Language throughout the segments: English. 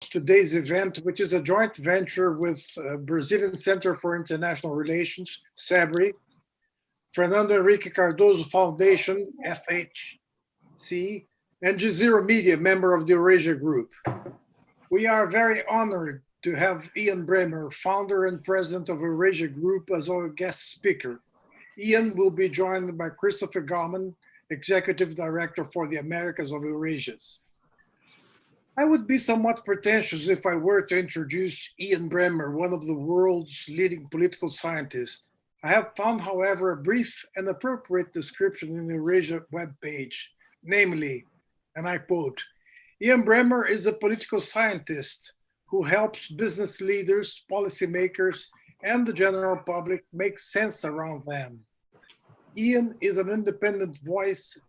today's event, which is a joint venture with Brazilian Center for International Relations, CEBRI, Fernando Henrique Cardoso Foundation, FHC, and Jazeera Media, member of the Eurasia Group. We are very honored to have Ian Bremmer, founder and president of Eurasia Group, as our guest speaker. Ian will be joined by Christopher Garman, executive director for the Americas of Eurasia. I would be somewhat pretentious if I were to introduce Ian Bremmer, one of the world's leading political scientists. I have found, however, a brief and appropriate description in the Eurasia webpage, namely, and I quote, Ian Bremmer is a political scientist who helps business leaders, policymakers, and the general public make sense around them. Ian is an independent voice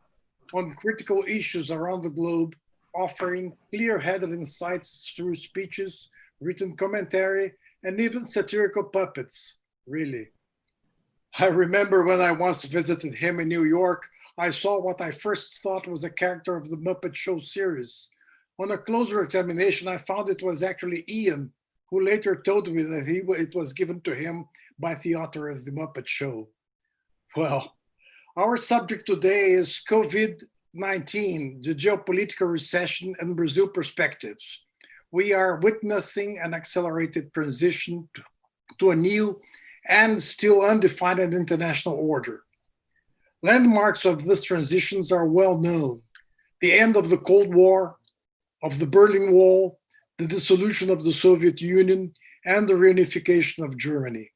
on critical issues around the globe, offering clear-headed insights through speeches, written commentary, and even satirical puppets, really. I remember when I once visited him in New York, I saw what I first thought was a character of the Muppet Show series. On a closer examination, I found it was actually Ian, who later told me that it was given to him by the author of the Muppet Show. Well, our subject today is COVID-19, the geopolitical recession and Brazil perspectives. We are witnessing an accelerated transition to a new and still undefined international order. Landmarks of these transitions are well known. The end of the Cold War, of the Berlin Wall, the dissolution of the Soviet Union, and the reunification of Germany.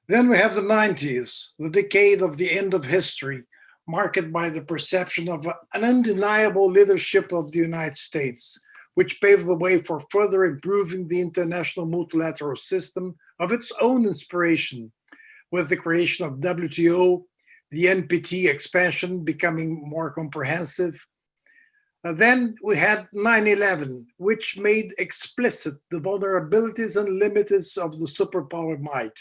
Then we have the 90s, the decade of the end of history, marked by the perception of an undeniable leadership of the United States, which paved the way for further improving the international multilateral system of its own inspiration, with the creation of WTO, the NPT expansion becoming more comprehensive. Then we had 9/11, which made explicit the vulnerabilities and limits of the superpower might,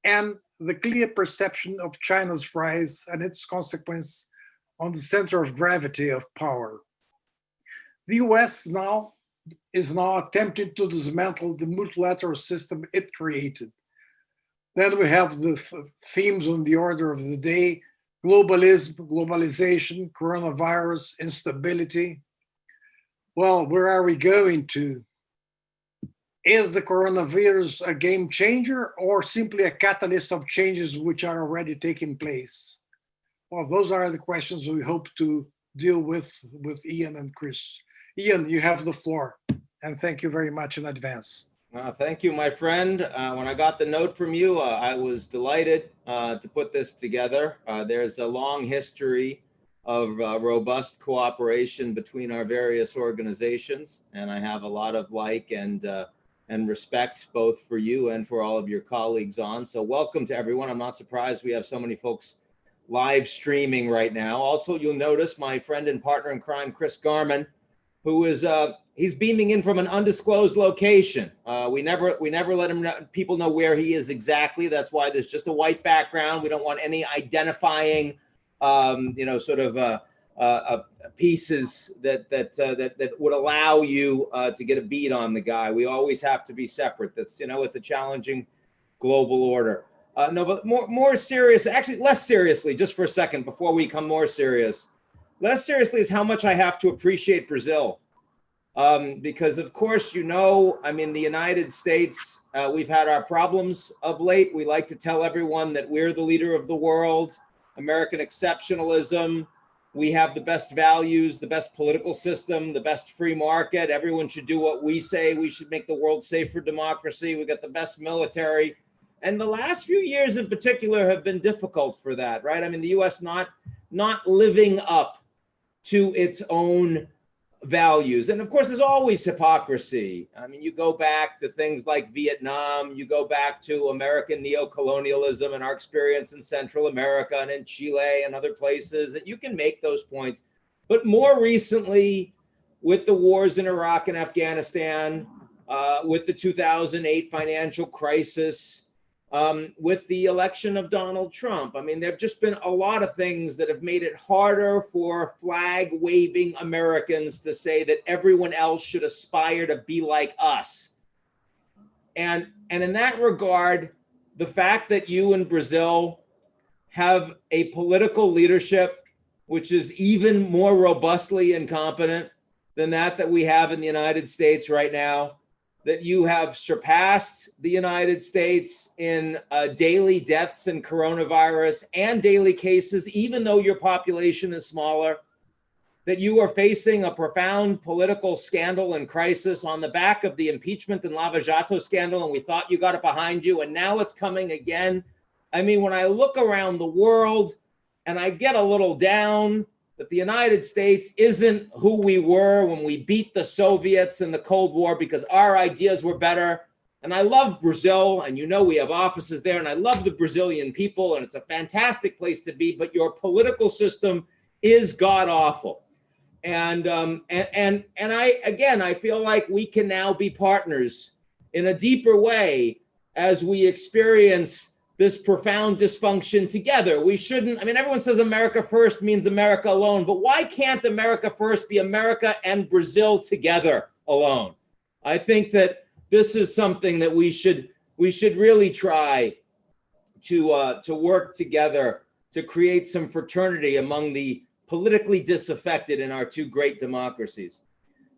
and the clear perception of China's rise and its consequence on the center of gravity of power. The US is now attempting to dismantle the multilateral system it created. Then we have the themes on the order of the day: globalism, globalization, coronavirus, instability. Well, where are we going to? Is the coronavirus a game changer or simply a catalyst of changes which are already taking place? Well, those are the questions we hope to deal with Ian and Chris. Ian, you have the floor, and thank you very much in advance. Thank you, my friend. When I got the note from you, I was delighted to put this together. There's a long history of robust cooperation between our various organizations, and I have a lot of and respect both for you and for all of your colleagues on. So welcome to everyone. I'm not surprised we have so many folks live streaming right now. Also, you'll notice my friend and partner in crime, Chris Garman, who is he's beaming in from an undisclosed location. We never let people know where he is exactly. That's why there's just a white background. We don't want any identifying, pieces that would allow you to get a beat on the guy. We always have to be separate. That's it's a challenging global order. No, but more serious, actually less seriously, just for a second before we become more serious. Less seriously is how much I have to appreciate Brazil. Because of course, the United States, we've had our problems of late. We like to tell everyone that we're the leader of the world, American exceptionalism. We have the best values, the best political system, the best free market. Everyone should do what we say. We should make the world safe for democracy. We got the best military. And the last few years in particular have been difficult for that, right? I mean, the US not living up to its own values. And of course, there's always hypocrisy. I mean, you go back to things like Vietnam, you go back to American neocolonialism and our experience in Central America and in Chile and other places, and you can make those points. But more recently, with the wars in Iraq and Afghanistan, with the 2008 financial crisis, with the election of Donald Trump. I mean, there have just been a lot of things that have made it harder for flag-waving Americans to say that everyone else should aspire to be like us. And in that regard, the fact that you in Brazil have a political leadership which is even more robustly incompetent than that we have in the United States right now, that you have surpassed the United States in daily deaths in coronavirus and daily cases, even though your population is smaller, that you are facing a profound political scandal and crisis on the back of the impeachment and Lava Jato scandal, and we thought you got it behind you, and now it's coming again. I mean, when I look around the world and I get a little down that the United States isn't who we were when we beat the Soviets in the Cold War because our ideas were better. And I love Brazil, and you know we have offices there, and I love the Brazilian people, and it's a fantastic place to be, but your political system is god-awful. And I feel like we can now be partners in a deeper way as we experience this profound dysfunction together. We shouldn't, I mean, everyone says America first means America alone, but why can't America first be America and Brazil together alone? I think that this is something that we should really try to work together to create some fraternity among the politically disaffected in our two great democracies.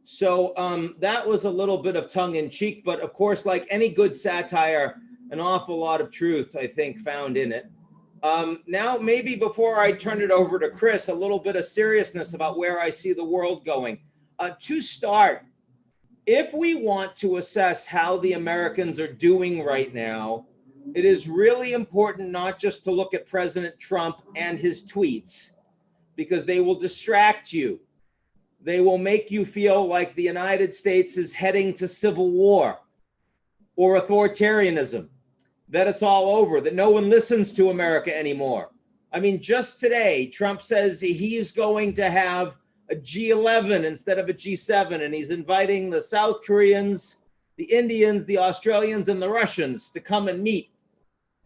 So that was a little bit of tongue in cheek, but of course, like any good satire, an awful lot of truth, I think, found in it. Now, maybe before I turn it over to Chris, a little bit of seriousness about where I see the world going. To start, if we want to assess how the Americans are doing right now, it is really important not just to look at President Trump and his tweets, because they will distract you. They will make you feel like the United States is heading to civil war or authoritarianism, that it's all over, that no one listens to America anymore. I mean, just today, Trump says he's going to have a G11 instead of a G7, and he's inviting the South Koreans, the Indians, the Australians, and the Russians to come and meet.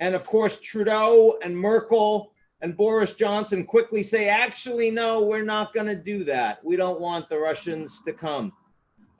And of course, Trudeau and Merkel and Boris Johnson quickly say, actually, no, we're not going to do that. We don't want the Russians to come.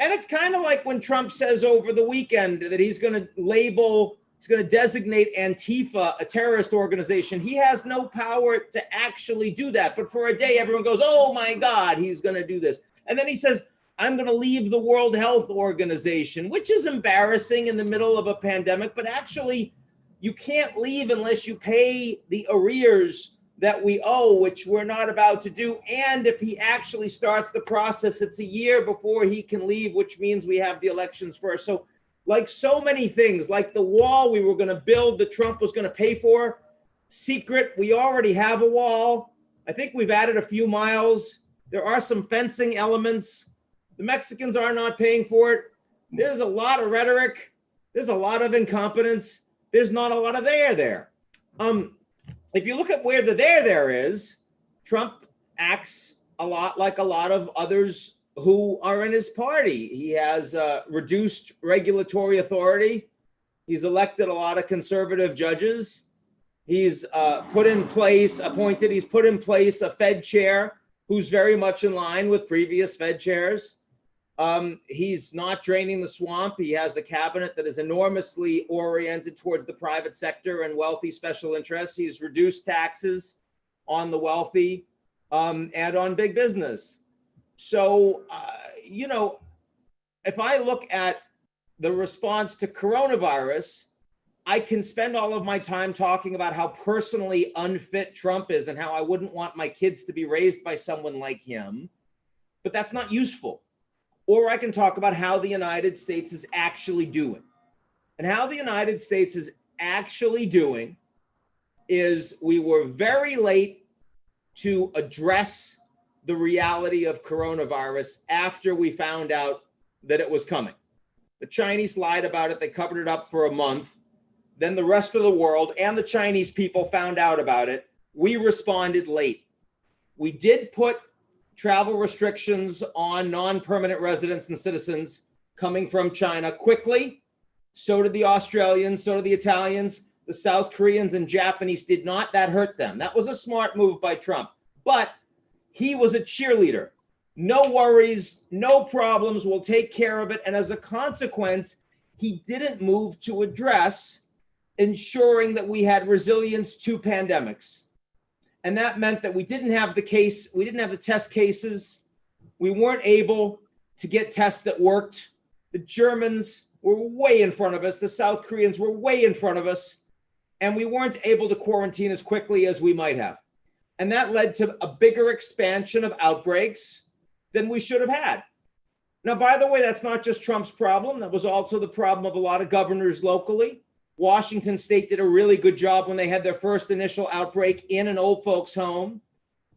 And it's kind of like when Trump says over the weekend that he's going to designate Antifa a terrorist organization. He has no power to actually do that. But for a day, everyone goes, oh my God, he's going to do this. And then he says, I'm going to leave the World Health Organization, which is embarrassing in the middle of a pandemic. But actually, you can't leave unless you pay the arrears that we owe, which we're not about to do. And if he actually starts the process, it's a year before he can leave, which means we have the elections first. So like so many things, like the wall we were going to build that Trump was going to pay for, secret, we already have a wall. I think we've added a few miles. There are some fencing elements. The Mexicans are not paying for it. There's a lot of rhetoric. There's a lot of incompetence. There's not a lot of there. If you look at where the there is, Trump acts a lot like a lot of others who are in his party. He has reduced regulatory authority. He's elected a lot of conservative judges. He's put in place a Fed chair who's very much in line with previous Fed chairs. He's not draining the swamp. He has a cabinet that is enormously oriented towards the private sector and wealthy special interests. He's reduced taxes on the wealthy and on big business. So, if I look at the response to coronavirus, I can spend all of my time talking about how personally unfit Trump is and how I wouldn't want my kids to be raised by someone like him, but that's not useful. Or I can talk about how the United States is actually doing. And how the United States is actually doing is we were very late to address the reality of coronavirus after we found out that it was coming. The Chinese lied about it. They covered it up for a month. Then the rest of the world and the Chinese people found out about it. We responded late. We did put travel restrictions on non-permanent residents and citizens coming from China quickly. So did the Australians, so did the Italians. The South Koreans and Japanese did not. That hurt them. That was a smart move by Trump. But he was a cheerleader. No worries, no problems, we'll take care of it. And as a consequence, he didn't move to address ensuring that we had resilience to pandemics. And that meant that we didn't have the test cases. We weren't able to get tests that worked. The Germans were way in front of us. The South Koreans were way in front of us. And we weren't able to quarantine as quickly as we might have. And that led to a bigger expansion of outbreaks than we should have had. Now, by the way, that's not just Trump's problem. That was also the problem of a lot of governors locally. Washington State did a really good job when they had their first initial outbreak in an old folks' home.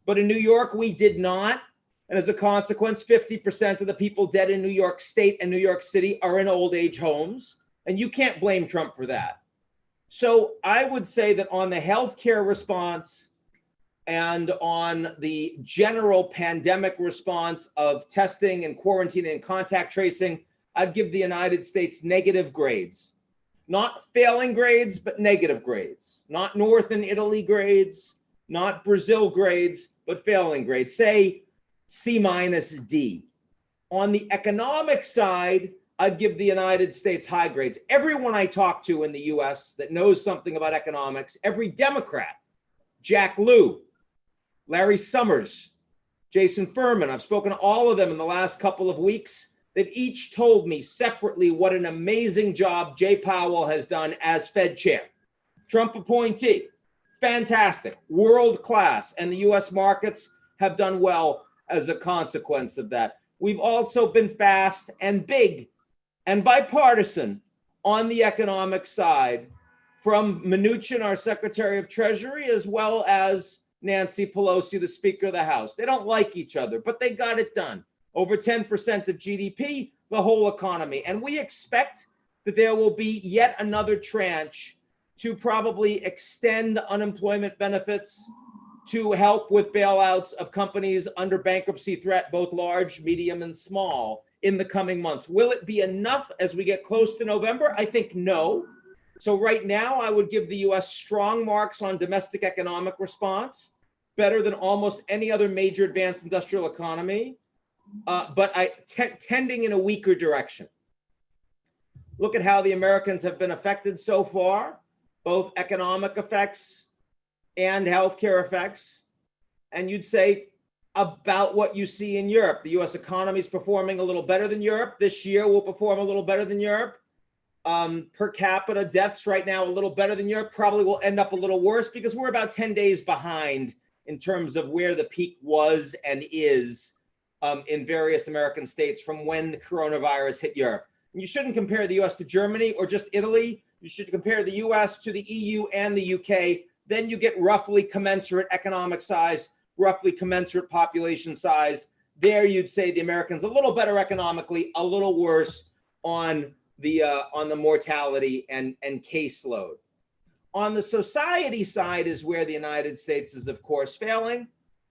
But in New York, we did not. And as a consequence, 50% of the people dead in New York State and New York City are in old age homes. And you can't blame Trump for that. So I would say that on the healthcare response and on the general pandemic response of testing and quarantining and contact tracing, I'd give the United States negative grades. Not failing grades, but negative grades. Not North and Italy grades, not Brazil grades, but failing grades. Say C-D. On the economic side, I'd give the United States high grades. Everyone I talk to in the US that knows something about economics, every Democrat, Jack Lew, Larry Summers, Jason Furman, I've spoken to all of them in the last couple of weeks. They've each told me separately what an amazing job Jay Powell has done as Fed chair. Trump appointee, fantastic, world class, and the US markets have done well as a consequence of that. We've also been fast and big and bipartisan on the economic side, from Mnuchin, our Secretary of Treasury, as well as Nancy Pelosi, the Speaker of the House. They don't like each other, but they got it done. Over 10% of GDP, the whole economy. And we expect that there will be yet another tranche to probably extend unemployment benefits, to help with bailouts of companies under bankruptcy threat, both large, medium, and small, in the coming months. Will it be enough as we get close to November? I think no. So right now, I would give the US strong marks on domestic economic response, better than almost any other major advanced industrial economy, but tending in a weaker direction. Look at how the Americans have been affected so far, both economic effects and healthcare effects. And you'd say about what you see in Europe. The US economy is performing a little better than Europe. This year will perform a little better than Europe. Per capita deaths right now, a little better than Europe, probably will end up a little worse because we're about 10 days behind in terms of where the peak was and is in various American states from when the coronavirus hit Europe. And you shouldn't compare the US to Germany or just Italy. You should compare the US to the EU and the UK. Then you get roughly commensurate economic size, roughly commensurate population size. There you'd say the Americans a little better economically, a little worse on the mortality and caseload. On the society side is where the United States is, of course, failing.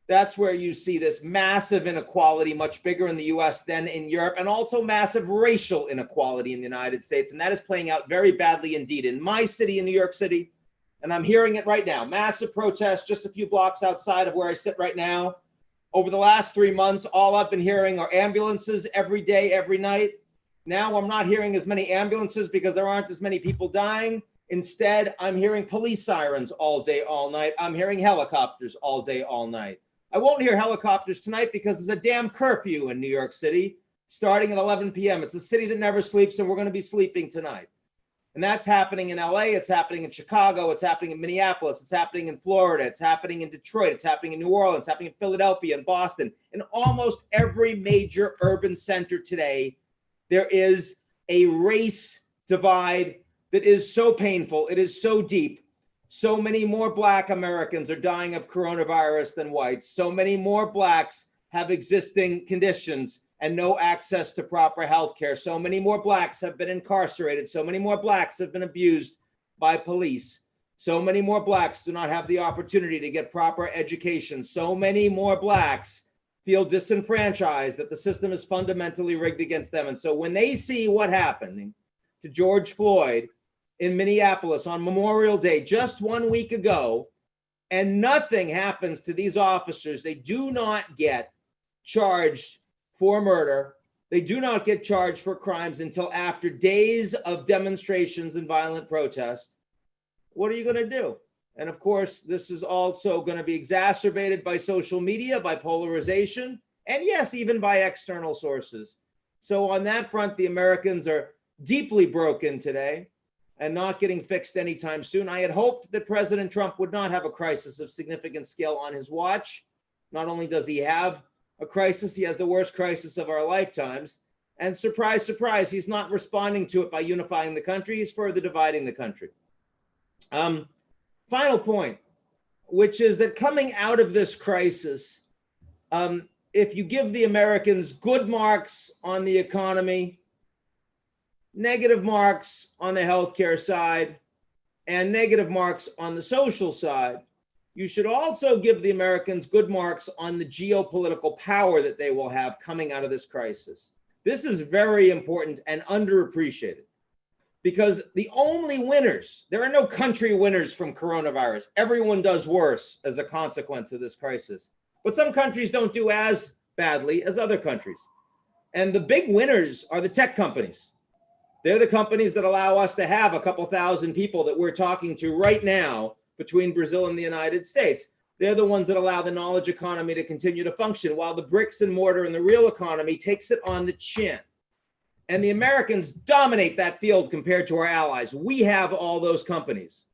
That's where you see this massive inequality, much bigger in the US than in Europe, and also massive racial inequality in the United States. And that is playing out very badly indeed. In my city, in New York City, and I'm hearing it right now, massive protests just a few blocks outside of where I sit right now. Over the last 3 months, all I've been hearing are ambulances every day, every night. Now I'm not hearing as many ambulances because there aren't as many people dying. Instead, I'm hearing police sirens all day, all night. I'm hearing helicopters all day, all night. I won't hear helicopters tonight because there's a damn curfew in New York City starting at 11 p.m. It's a city that never sleeps, and we're going to be sleeping tonight. And that's happening in LA, it's happening in Chicago, it's happening in Minneapolis, it's happening in Florida, it's happening in Detroit, it's happening in New Orleans, it's happening in Philadelphia and Boston. In almost every major urban center today, there is a race divide that is so painful, it is so deep. So many more Black Americans are dying of coronavirus than whites. So many more Blacks have existing conditions and no access to proper health care. So many more Blacks have been incarcerated. So many more Blacks have been abused by police. So many more Blacks do not have the opportunity to get proper education. So many more Blacks feel disenfranchised, that the system is fundamentally rigged against them. And so when they see what happened to George Floyd in Minneapolis on Memorial Day just 1 week ago, and nothing happens to these officers. They do not get charged for murder. They do not get charged for crimes until after days of demonstrations and violent protest. What are you going to do? And of course, this is also going to be exacerbated by social media, by polarization, and yes, even by external sources. So on that front, the Americans are deeply broken today and not getting fixed anytime soon. I had hoped that President Trump would not have a crisis of significant scale on his watch. Not only does he have a crisis, he has the worst crisis of our lifetimes. And surprise, surprise, he's not responding to it by unifying the country. He's further dividing the country. Final point, which is that coming out of this crisis, if you give the Americans good marks on the economy, negative marks on the healthcare side, and negative marks on the social side, you should also give the Americans good marks on the geopolitical power that they will have coming out of this crisis. This is very important and underappreciated, because the only winners, there are no country winners from coronavirus. Everyone does worse as a consequence of this crisis. But some countries don't do as badly as other countries. And the big winners are the tech companies. They're the companies that allow us to have a couple thousand people that we're talking to right now between Brazil and the United States. They're the ones that allow the knowledge economy to continue to function, while the bricks and mortar and the real economy takes it on the chin. And the Americans dominate that field compared to our allies. We have all those companies.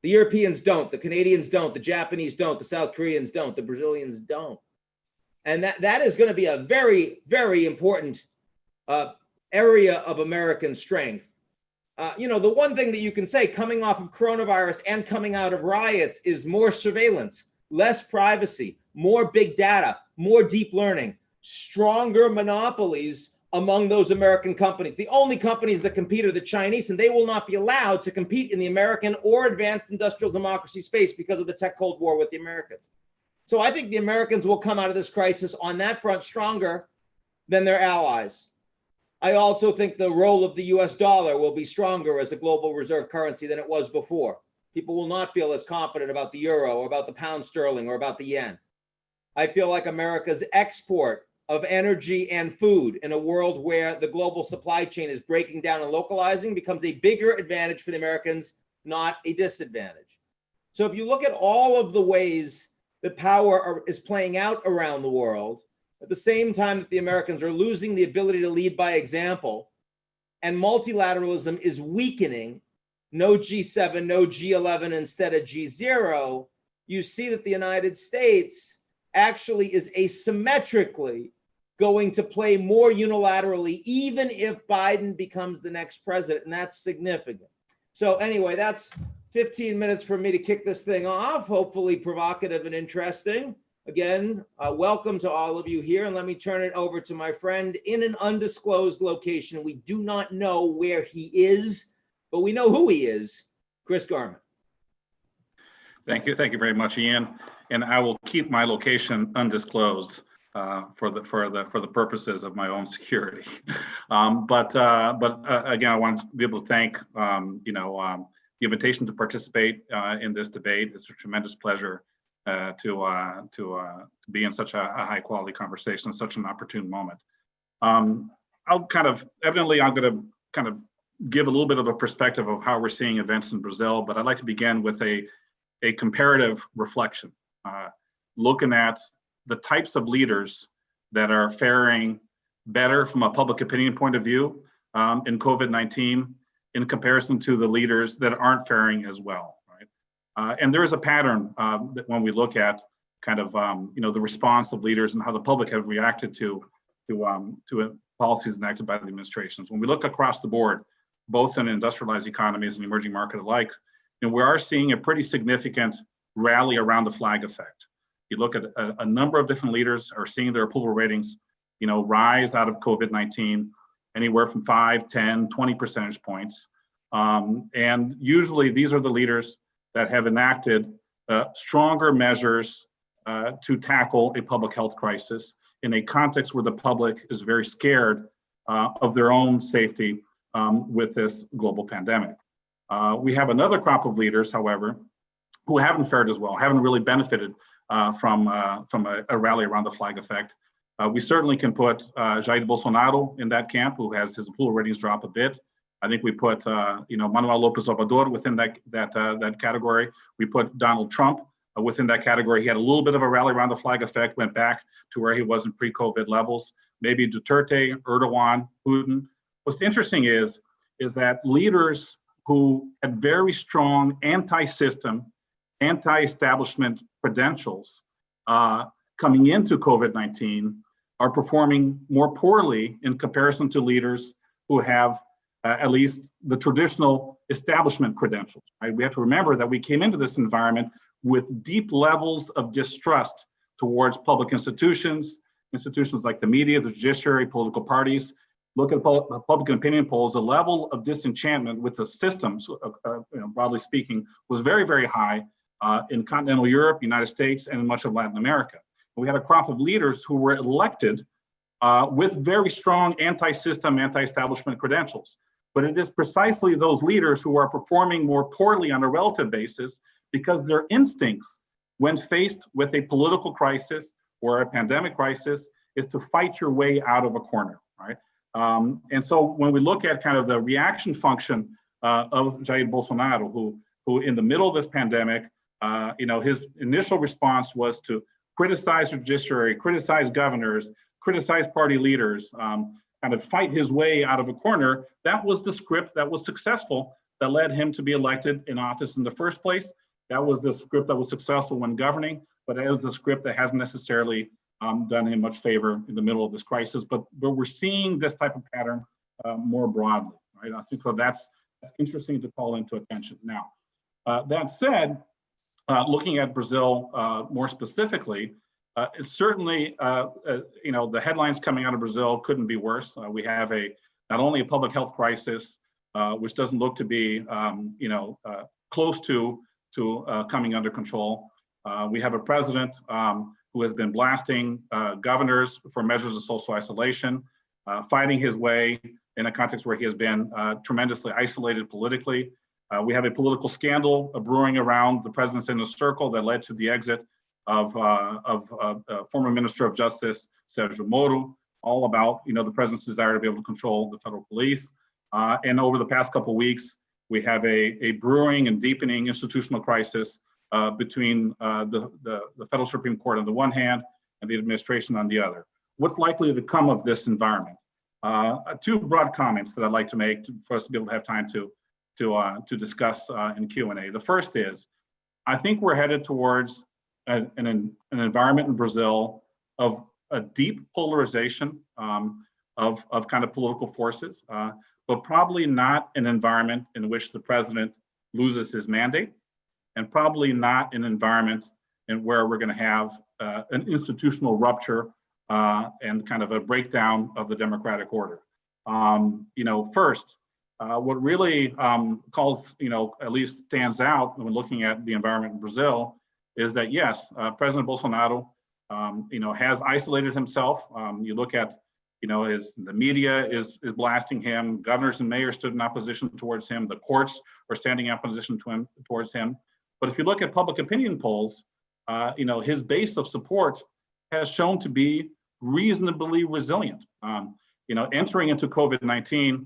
The Europeans don't, the Canadians don't, the Japanese don't, the South Koreans don't, the Brazilians don't. And that is going to be a very, very important area of American strength. The one thing that you can say coming off of coronavirus and coming out of riots is more surveillance, less privacy, more big data, more deep learning, stronger monopolies among those American companies. The only companies that compete are the Chinese, and they will not be allowed to compete in the American or advanced industrial democracy space because of the tech Cold War with the Americans. So I think the Americans will come out of this crisis on that front stronger than their allies. I also think the role of the US dollar will be stronger as a global reserve currency than it was before. People will not feel as confident about the euro or about the pound sterling or about the yen. I feel like America's export of energy and food in a world where the global supply chain is breaking down and localizing becomes a bigger advantage for the Americans, not a disadvantage. So if you look at all of the ways that power is playing out around the world, at the same time that the Americans are losing the ability to lead by example, and multilateralism is weakening, no G7, no G11 instead of G0, you see that the United States actually is asymmetrically going to play more unilaterally, even if Biden becomes the next president, and that's significant. So anyway, that's 15 minutes for me to kick this thing off, hopefully provocative and interesting. Again, welcome to all of you here, and let me turn it over to my friend in an undisclosed location. We do not know where he is, but we know who he is, Chris Garman. Thank you very much, Ian. And I will keep my location undisclosed for the purposes of my own security. But again, I want to be able to thank the invitation to participate in this debate. It's a tremendous pleasure to be in such a high quality conversation, such an opportune moment. I'm going to kind of give a little bit of a perspective of how we're seeing events in Brazil, but I'd like to begin with a comparative reflection, looking at the types of leaders that are faring better from a public opinion point of view in COVID-19 in comparison to the leaders that aren't faring as well. And there is a pattern that when we look at kind of the response of leaders and how the public have reacted to policies enacted by the administrations. When we look across the board, both in industrialized economies and emerging market alike, and we are seeing a pretty significant rally around the flag effect. You look at a number of different leaders are seeing their approval ratings, rise out of COVID-19, anywhere from 5, 10, 20 percentage points. And usually these are the leaders that have enacted stronger measures to tackle a public health crisis in a context where the public is very scared of their own safety with this global pandemic. We have another crop of leaders, however, who haven't fared as well, haven't really benefited from a rally around the flag effect. We certainly can put Jair Bolsonaro in that camp, who has his approval ratings drop a bit. I think we put Manuel Lopez Obrador within that category. We put Donald Trump within that category. He had a little bit of a rally around the flag effect, went back to where he was in pre-COVID levels. Maybe Duterte, Erdogan, Putin. What's interesting is that leaders who had very strong anti-system, anti-establishment credentials coming into COVID-19 are performing more poorly in comparison to leaders who have at least the traditional establishment credentials. Right? We have to remember that we came into this environment with deep levels of distrust towards public institutions like the media, the judiciary, political parties. Look at public opinion polls, the level of disenchantment with the systems, broadly speaking, was very, very high in continental Europe, United States, and in much of Latin America. We had a crop of leaders who were elected with very strong anti-system, anti-establishment credentials. But it is precisely those leaders who are performing more poorly on a relative basis because their instincts, when faced with a political crisis or a pandemic crisis, is to fight your way out of a corner, right? And so when we look at kind of the reaction function of Jair Bolsonaro, who in the middle of this pandemic, his initial response was to criticize the judiciary, criticize governors, criticize party leaders, kind of fight his way out of a corner. That was the script that was successful that led him to be elected in office in the first place. That was the script that was successful when governing, but it was a script that hasn't necessarily done him much favor in the middle of this crisis. But we're seeing this type of pattern more broadly, right? I think that's interesting to call into attention. Now, that said, looking at Brazil more specifically, it's certainly, the headlines coming out of Brazil couldn't be worse. We have not only a public health crisis, which doesn't look to be, close to coming under control. We have a president who has been blasting governors for measures of social isolation, fighting his way in a context where he has been tremendously isolated politically. We have a political scandal brewing around the president's inner circle that led to the exit of former Minister of Justice, Sergio Moro, all about the president's desire to be able to control the federal police. And over the past couple of weeks, we have a brewing and deepening institutional crisis between the federal Supreme Court on the one hand and the administration on the other. What's likely to come of this environment? Two broad comments that I'd like to make for us to be able to have time to discuss in Q&A. The first is, I think we're headed towards an environment in Brazil of a deep polarization of kind of political forces, but probably not an environment in which the president loses his mandate, and probably not an environment in where we're going to have an institutional rupture and kind of a breakdown of the democratic order. First, what really calls, at least stands out when looking at the environment in Brazil is that, yes, President Bolsonaro, has isolated himself. You look at, the media is blasting him. Governors and mayors stood in opposition towards him. The courts are standing in opposition towards him. But if you look at public opinion polls, his base of support has shown to be reasonably resilient. Entering into COVID-19,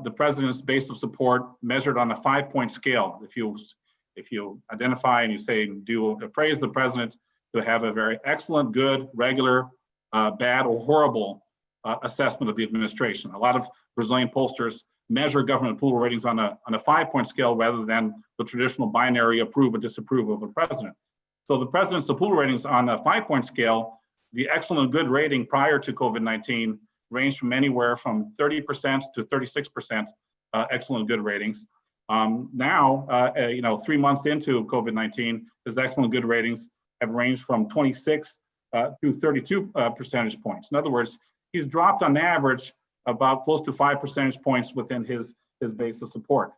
the president's base of support measured on a 5-point scale. If you identify and you say, praise the president to have a very excellent, good, regular, bad, or horrible assessment of the administration. A lot of Brazilian pollsters measure government approval ratings on a 5-point scale rather than the traditional binary approve or disapprove of a president. So the president's approval ratings on a 5-point scale, the excellent and good rating prior to COVID-19 ranged from anywhere from 30% to 36% excellent and good ratings. Now, 3 months into COVID-19, his excellent and good ratings have ranged from 26 to 32 percentage points. In other words, he's dropped on average about close to 5 percentage points within his base of support.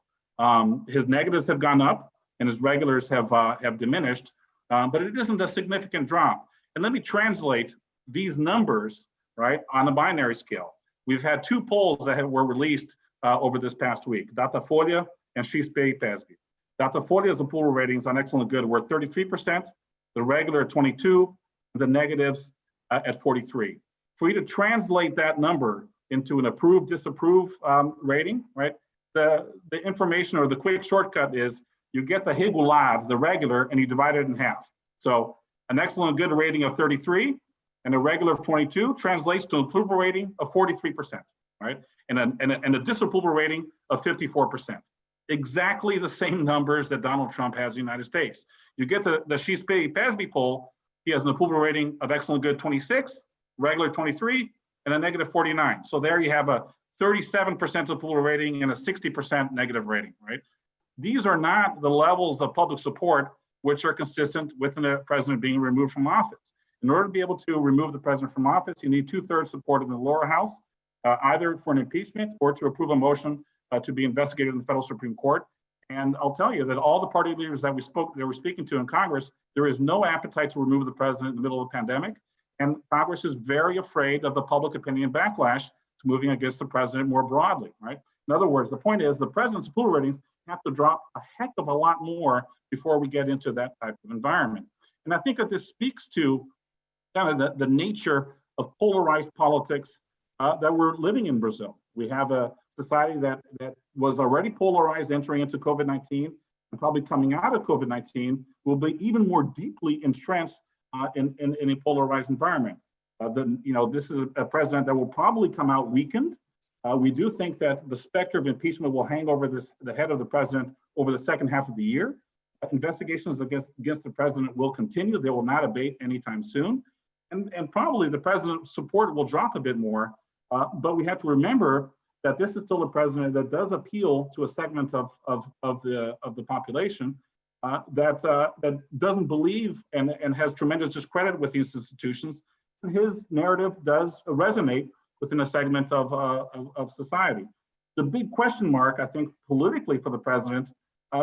His negatives have gone up and his regulars have diminished, but it isn't a significant drop. And let me translate these numbers, right, on a binary scale. We've had 2 polls that were released over this past week, Datafolha and CEBC, PASB. Datafolia's approval ratings on excellent good were 33%, the regular at 22%, the negatives at 43%. For you to translate that number into an approve, disapprove rating, right? The information or the quick shortcut is you get the regular, the regular, and you divide it in half. So an excellent good rating of 33 and a regular of 22 translates to an approval rating of 43%, right? And a disapproval rating of 54%. Exactly the same numbers that Donald Trump has in the United States. You get the CEBC PASB poll, he has an approval rating of excellent good 26, regular 23, and a negative 49. So there you have a 37% approval rating and a 60% negative rating, right? These are not the levels of public support which are consistent with the president being removed from office. In order to be able to remove the president from office, you need 2/3 support in the lower house, either for an impeachment or to approve a motion to be investigated in the federal Supreme Court. And I'll tell you that all the party leaders that we're speaking to in Congress, there is no appetite to remove the president in the middle of the pandemic. And Congress is very afraid of the public opinion backlash to moving against the president more broadly, right? In other words, the point is the president's approval ratings have to drop a heck of a lot more before we get into that type of environment. And I think that this speaks to kind of the nature of polarized politics that we're living in Brazil. We have a society that was already polarized entering into COVID-19, and probably coming out of COVID-19 will be even more deeply entrenched in a polarized environment. This is a president that will probably come out weakened. We do think that the specter of impeachment will hang over the head of the president over the second half of the year. Investigations against the president will continue. They will not abate anytime soon. And probably the president's support will drop a bit more. But we have to remember that this is still a president that does appeal to a segment of the population that doesn't believe and has tremendous discredit with these institutions. And his narrative does resonate within a segment of society. The big question mark, I think, politically for the president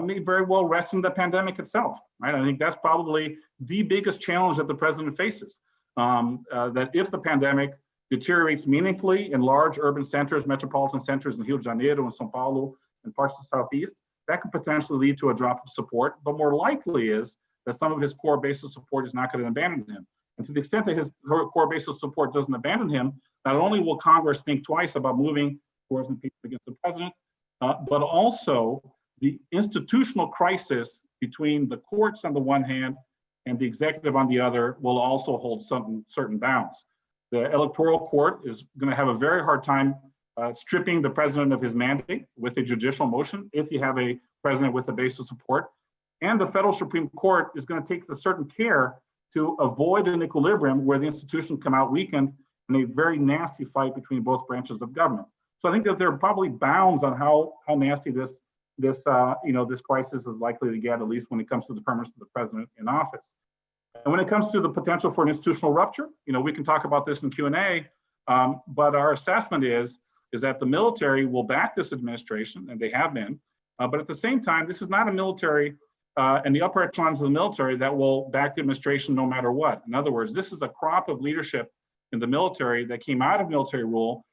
may very well rest in the pandemic itself, right? I think that's probably the biggest challenge that the president faces. That if the pandemic deteriorates meaningfully in large urban centers, metropolitan centers in Rio de Janeiro and São Paulo and parts of the Southeast, that could potentially lead to a drop of support. But more likely is that some of his core base of support is not going to abandon him. And to the extent that his core base of support doesn't abandon him, not only will Congress think twice about moving towards impeachment against the president, but also the institutional crisis between the courts on the one hand and the executive on the other will also hold some certain bounds. The electoral court is going to have a very hard time stripping the president of his mandate with a judicial motion if you have a president with a base of support. And the federal Supreme Court is going to take a certain care to avoid an equilibrium where the institution come out weakened in a very nasty fight between both branches of government. So I think that there are probably bounds on how nasty this crisis is likely to get, at least when it comes to the permanence of the president in office. And when it comes to the potential for an institutional rupture, we can talk about this in Q&A, but our assessment is that the military will back this administration, and they have been, but at the same time, this is not a military and the upper echelons of the military that will back the administration no matter what. In other words, this is a crop of leadership in the military that came out of military rule,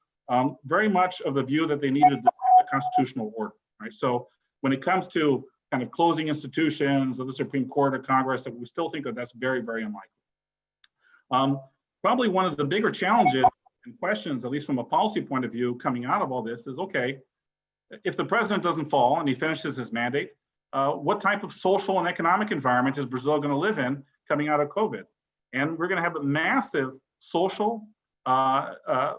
very much of the view that they needed a constitutional order, right? So when it comes to kind of closing institutions of the Supreme Court or Congress, we still think that that's very, very unlikely. Probably one of the bigger challenges and questions, at least from a policy point of view, coming out of all this is, okay, if the president doesn't fall and he finishes his mandate, what type of social and economic environment is Brazil going to live in coming out of COVID? And we're going to have a massive social,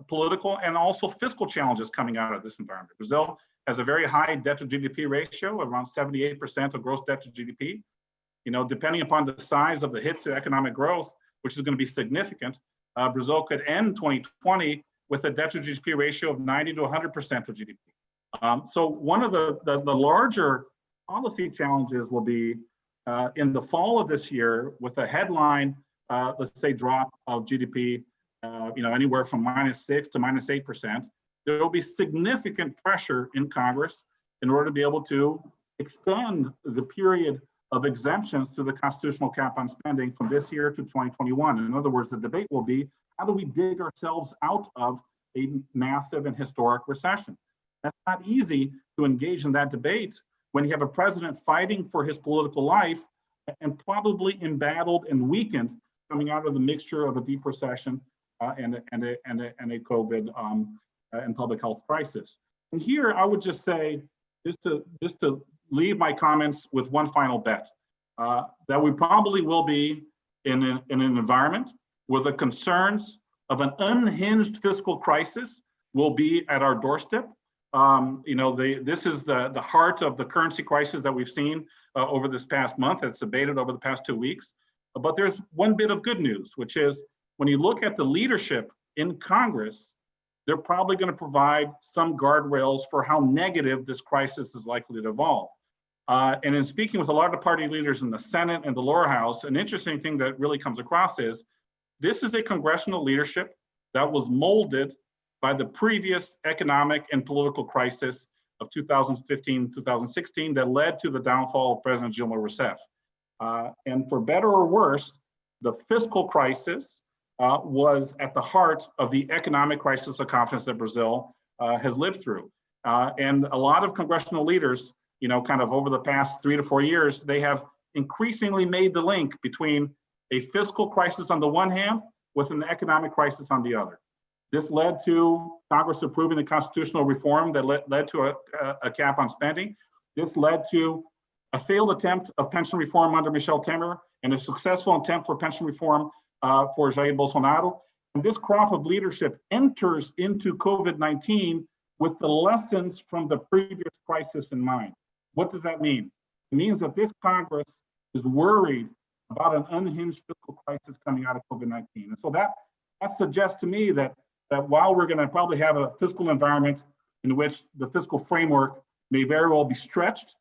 political, and also fiscal challenges coming out of this environment. Brazil has a very high debt to GDP ratio, around 78% of gross debt to GDP. Depending upon the size of the hit to economic growth, which is going to be significant, Brazil could end 2020 with a debt to GDP ratio of 90 to 100% of GDP. So one of the larger policy challenges will be in the fall of this year with a headline, let's say, drop of GDP, anywhere from -6 to -8%. There will be significant pressure in Congress in order to be able to extend the period of exemptions to the constitutional cap on spending from this year to 2021. In other words, the debate will be, how do we dig ourselves out of a massive and historic recession? That's not easy to engage in that debate when you have a president fighting for his political life and probably embattled and weakened coming out of the mixture of a deep recession and a COVID and public health crisis. And here I would just say, just to leave my comments with one final bet, that we probably will be in an environment where the concerns of an unhinged fiscal crisis will be at our doorstep. This is the heart of the currency crisis that we've seen over this past month. It's abated over the past 2 weeks. But there's one bit of good news, which is when you look at the leadership in Congress, they're probably going to provide some guardrails for how negative this crisis is likely to evolve. And in speaking with a lot of the party leaders in the Senate and the lower house, an interesting thing that really comes across is this is a congressional leadership that was molded by the previous economic and political crisis of 2015-2016 that led to the downfall of President Dilma Rousseff. And for better or worse, the fiscal crisis was at the heart of the economic crisis of confidence that Brazil has lived through. And a lot of congressional leaders, kind of over the past 3 to 4 years, they have increasingly made the link between a fiscal crisis on the one hand with an economic crisis on the other. This led to Congress approving the constitutional reform that led to a cap on spending. This led to a failed attempt of pension reform under Michel Temer and a successful attempt for pension reform for Jair Bolsonaro. And this crop of leadership enters into COVID-19 with the lessons from the previous crisis in mind. What does that mean? It means that this Congress is worried about an unhinged fiscal crisis coming out of COVID-19. And so that suggests to me that while we're going to probably have a fiscal environment in which the fiscal framework may very well be stretched,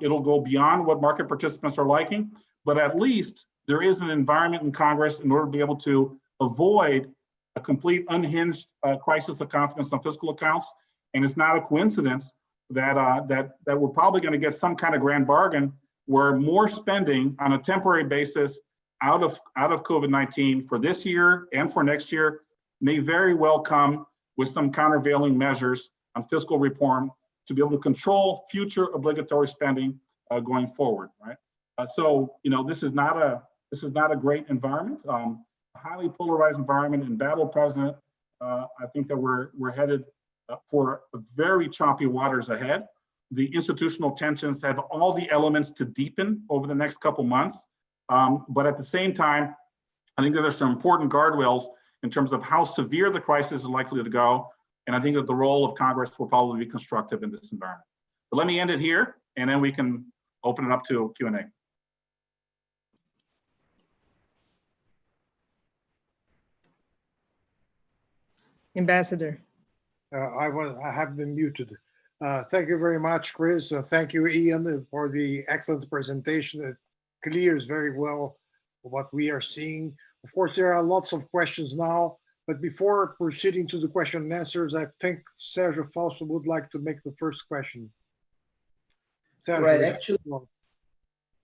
it'll go beyond what market participants are liking, but at least there is an environment in Congress in order to be able to avoid a complete unhinged crisis of confidence on fiscal accounts. And it's not a coincidence that we're probably going to get some kind of grand bargain where more spending on a temporary basis out of COVID-19 for this year and for next year may very well come with some countervailing measures on fiscal reform to be able to control future obligatory spending going forward, right? So this is not a great environment, a highly polarized environment, embattled president. I think that we're headed for very choppy waters ahead. The institutional tensions have all the elements to deepen over the next couple months, but at the same time, I think that there's some important guardrails in terms of how severe the crisis is likely to go. And I think that the role of Congress will probably be constructive in this environment. But let me end it here, and then we can open it up to Q&A. Ambassador. I have been muted. Thank you very much, Chris. Thank you, Ian, for the excellent presentation. It clears very well what we are seeing. Of course, there are lots of questions now, but before proceeding to the question and answers, I think Sergio Fausto would like to make the first question. Sergio, right, actually,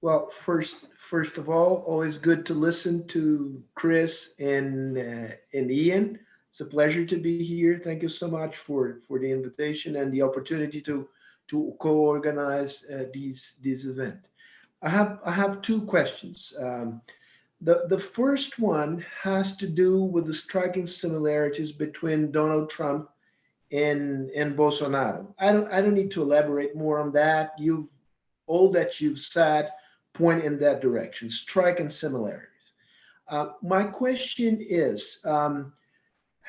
well, first of all, always good to listen to Chris and Ian. It's a pleasure to be here. Thank you so much for the invitation and the opportunity to co-organize this event. I have two questions. The first one has to do with the striking similarities between Donald Trump and Bolsonaro. I don't need to elaborate more on that. All that you've said point in that direction, striking similarities. My question is,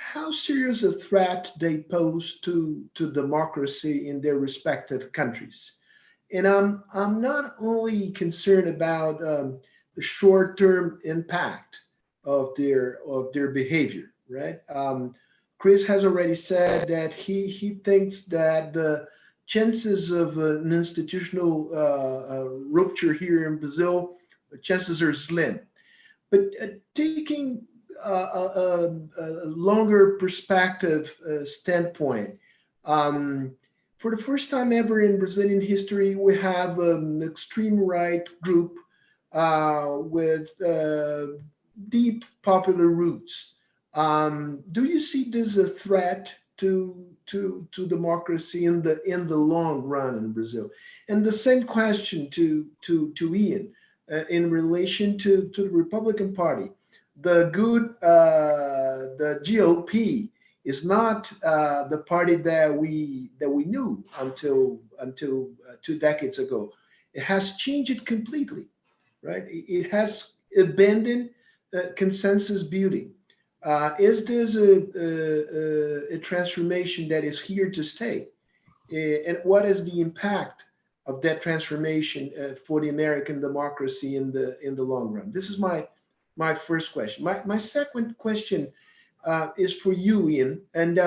how serious a threat they pose to democracy in their respective countries? And I'm not only concerned about the short-term impact of their behavior, right? Chris has already said that he thinks that the chances of an institutional rupture here in Brazil, the chances are slim. But taking a longer perspective standpoint, for the first time ever in Brazilian history, we have an extreme right group with deep popular roots. Do you see this as a threat to to democracy in the long run in Brazil? And the same question to Ian in relation to the Republican Party. The GOP is not the party that we knew until 2 decades ago. It has changed it completely, right? It has abandoned consensus building. Is this a transformation that is here to stay? And what is the impact of that transformation for the American democracy in the long run? This is my first question. My second question is for you, Ian, and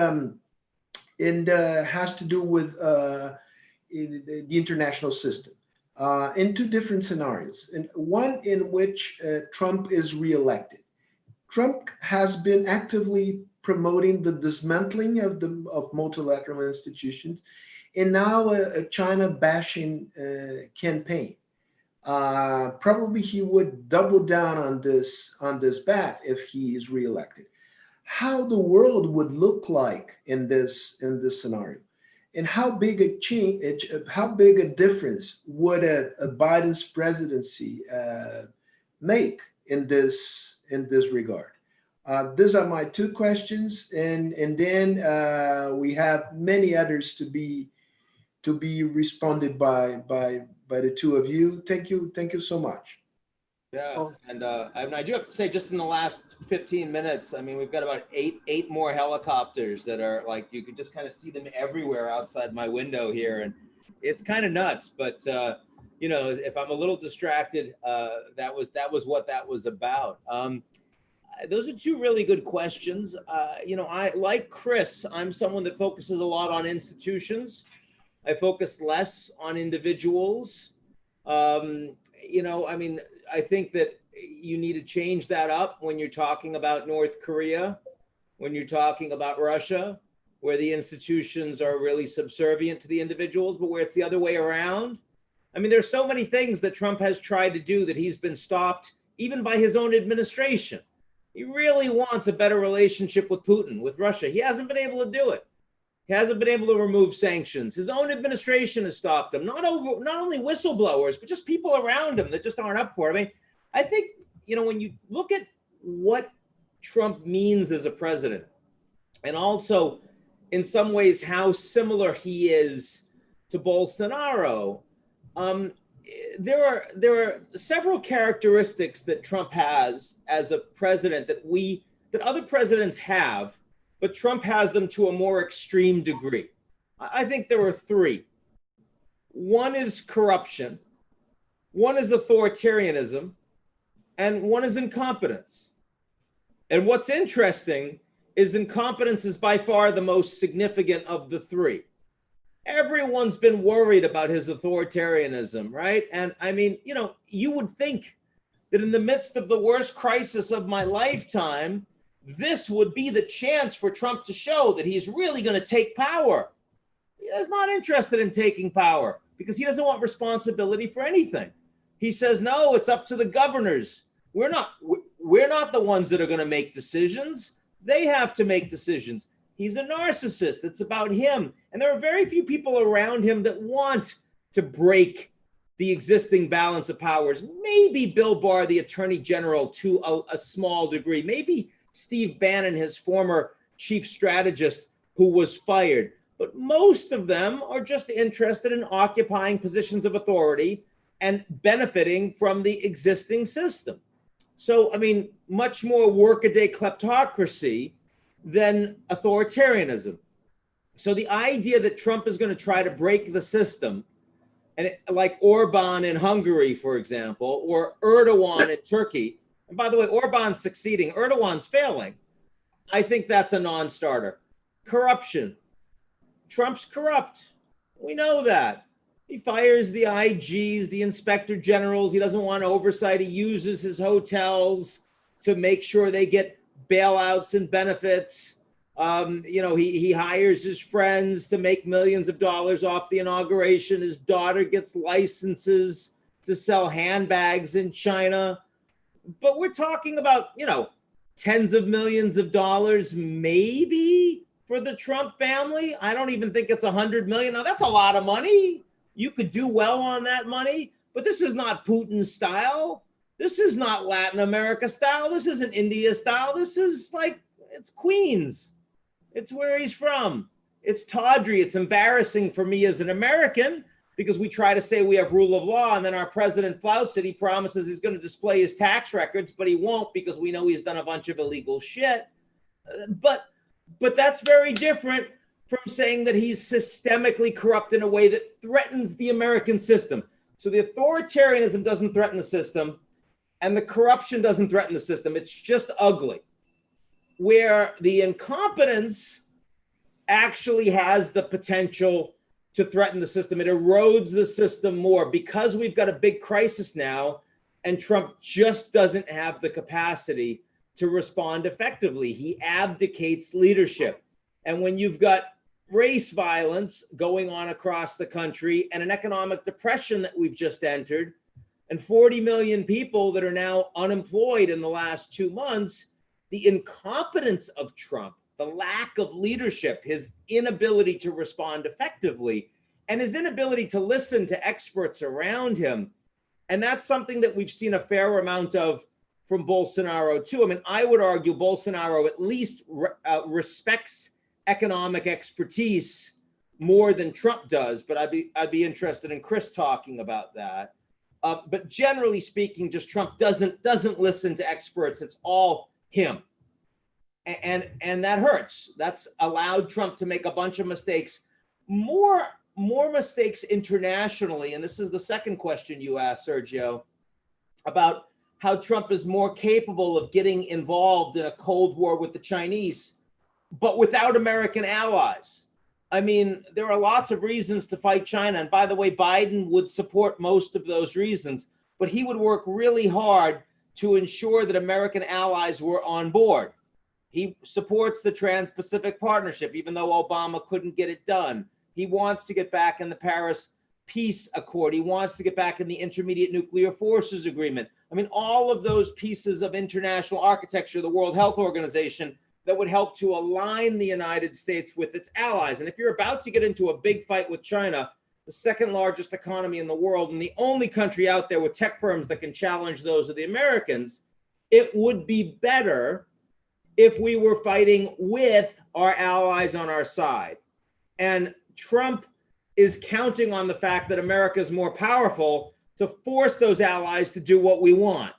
has to do with the international system in two different scenarios. And one in which Trump is reelected. Trump has been actively promoting the dismantling of multilateral institutions, and now a China bashing campaign. Probably he would double down on this bet if he is reelected. How the world would look like in this scenario, and how big a change, how big a difference would a Biden's presidency make in this regard? These are my two questions, and then we have many others to be responded by the two of you. Thank you so much. Yeah, and I do have to say, just in the last 15 minutes, I mean, we've got about eight more helicopters that are like, you could just kind of see them everywhere outside my window here, and it's kind of nuts. But you know, if I'm a little distracted, that was what that was about. Those are two really good questions. You know, I, like Chris, I'm someone that focuses a lot on institutions. I focus less on individuals. You know, I mean, I think that you need to change that up when you're talking about North Korea, when you're talking about Russia, where the institutions are really subservient to the individuals, but where it's the other way around. I mean, there's so many things that Trump has tried to do that he's been stopped even by his own administration. He really wants a better relationship with Putin, with Russia. He hasn't been able to do it. He hasn't been able to remove sanctions. His own administration has stopped him, not only whistleblowers, but just people around him that just aren't up for it. I mean, I think, you know, when you look at what Trump means as a president, and also in some ways how similar he is to Bolsonaro, there are several characteristics that Trump has as a president that other presidents have, but Trump has them to a more extreme degree. I think there are three. One is corruption, one is authoritarianism, and one is incompetence. And what's interesting is incompetence is by far the most significant of the three. Everyone's been worried about his authoritarianism, right? And I mean, you know, you would think that in the midst of the worst crisis of my lifetime, this would be the chance for Trump to show that he's really going to take power. He's not interested in taking power because he doesn't want responsibility for anything. He says, no, it's up to the governors. We're not the ones that are going to make decisions. They have to make decisions. He's a narcissist. It's about him. And there are very few people around him that want to break the existing balance of powers. Maybe Bill Barr, the attorney general, to a small degree. Maybe Steve Bannon, his former chief strategist, who was fired. But most of them are just interested in occupying positions of authority and benefiting from the existing system. So, I mean, much more workaday kleptocracy than authoritarianism. So the idea that Trump is going to try to break the system, and like Orban in Hungary, for example, or Erdogan in Turkey, and by the way, Orban's succeeding, Erdogan's failing, I think that's a non-starter. Corruption. Trump's corrupt. We know that. He fires the IGs, the inspector generals. He doesn't want oversight. He uses his hotels to make sure they get bailouts and benefits. You know, he hires his friends to make millions of dollars off the inauguration. His daughter gets licenses to sell handbags in China. But we're talking about, you know, tens of millions of dollars maybe for the Trump family. I don't even think it's 100 million. Now that's a lot of money. You could do well on that money, but this is not Putin style. This is not Latin America style. This isn't India style. This is like, it's Queens. It's where he's from. It's tawdry. It's embarrassing for me as an American because we try to say we have rule of law and then our president flouts it. He promises he's going to display his tax records, but he won't because we know he's done a bunch of illegal shit. But that's very different from saying that he's systemically corrupt in a way that threatens the American system. So the authoritarianism doesn't threaten the system and the corruption doesn't threaten the system. It's just ugly. Where the incompetence actually has the potential to threaten the system. It erodes the system more because we've got a big crisis now and Trump just doesn't have the capacity to respond effectively. He abdicates leadership. And when you've got race violence going on across the country and an economic depression that we've just entered and 40 million people that are now unemployed in the last 2 months, the incompetence of Trump, the lack of leadership, his inability to respond effectively, and his inability to listen to experts around him. And that's something that we've seen a fair amount of from Bolsonaro too. I mean, I would argue Bolsonaro at least respects economic expertise more than Trump does, but I'd be interested in Chris talking about that. But generally speaking, just Trump doesn't listen to experts. It's all him. And that hurts. That's allowed Trump to make a bunch of mistakes, more mistakes internationally. And this is the second question you asked, Sergio, about how Trump is more capable of getting involved in a Cold War with the Chinese, but without American allies. I mean, there are lots of reasons to fight China. And by the way, Biden would support most of those reasons, but he would work really hard to ensure that American allies were on board. He supports the Trans-Pacific Partnership, even though Obama couldn't get it done. He wants to get back in the Paris Peace Accord. He wants to get back in the Intermediate Nuclear Forces Agreement. I mean, all of those pieces of international architecture, the World Health Organization, that would help to align the United States with its allies. And if you're about to get into a big fight with China, the second largest economy in the world, and the only country out there with tech firms that can challenge those of the Americans, it would be better if we were fighting with our allies on our side. And Trump is counting on the fact that America is more powerful to force those allies to do what we want.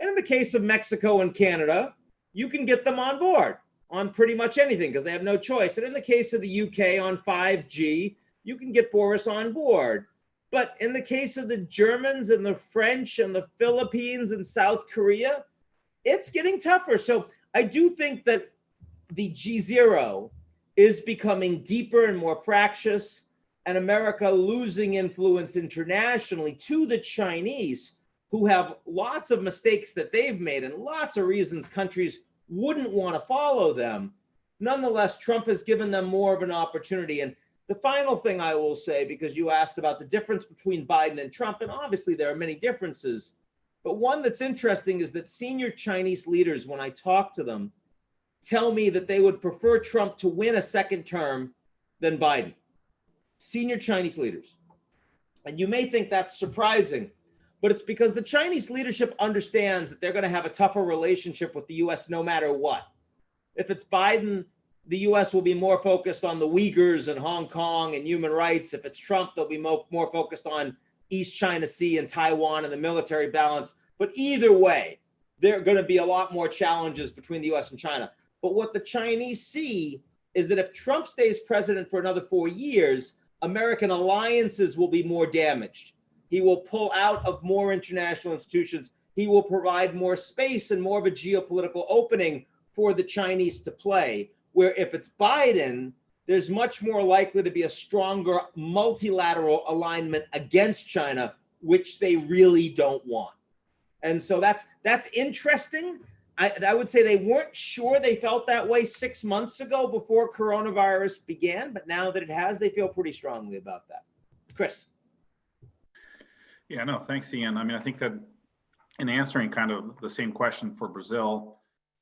And in the case of Mexico and Canada, you can get them on board on pretty much anything because they have no choice. And in the case of the UK on 5G, you can get Boris on board. But in the case of the Germans and the French and the Philippines and South Korea, it's getting tougher. So I do think that the G0 is becoming deeper and more fractious, and America losing influence internationally to the Chinese, who have lots of mistakes that they've made and lots of reasons countries wouldn't want to follow them. Nonetheless, Trump has given them more of an opportunity. And the final thing I will say, because you asked about the difference between Biden and Trump, and obviously there are many differences, but one that's interesting is that senior Chinese leaders, when I talk to them, tell me that they would prefer Trump to win a second term than Biden. Senior Chinese leaders. And you may think that's surprising, but it's because the Chinese leadership understands that they're going to have a tougher relationship with the US no matter what. If it's Biden, the US will be more focused on the Uyghurs and Hong Kong and human rights. If it's Trump, they'll be more focused on East China Sea and Taiwan and the military balance. But either way, there are going to be a lot more challenges between the US and China. But what the Chinese see is that if Trump stays president for another 4 years, American alliances will be more damaged. He will pull out of more international institutions. He will provide more space and more of a geopolitical opening for the Chinese to play, where if it's Biden, there's much more likely to be a stronger multilateral alignment against China, which they really don't want. And so that's interesting. I would say they weren't sure they felt that way 6 months ago before coronavirus began, but now that it has, they feel pretty strongly about that. Chris. Yeah, no, thanks, Ian. I mean, I think that in answering kind of the same question for Brazil,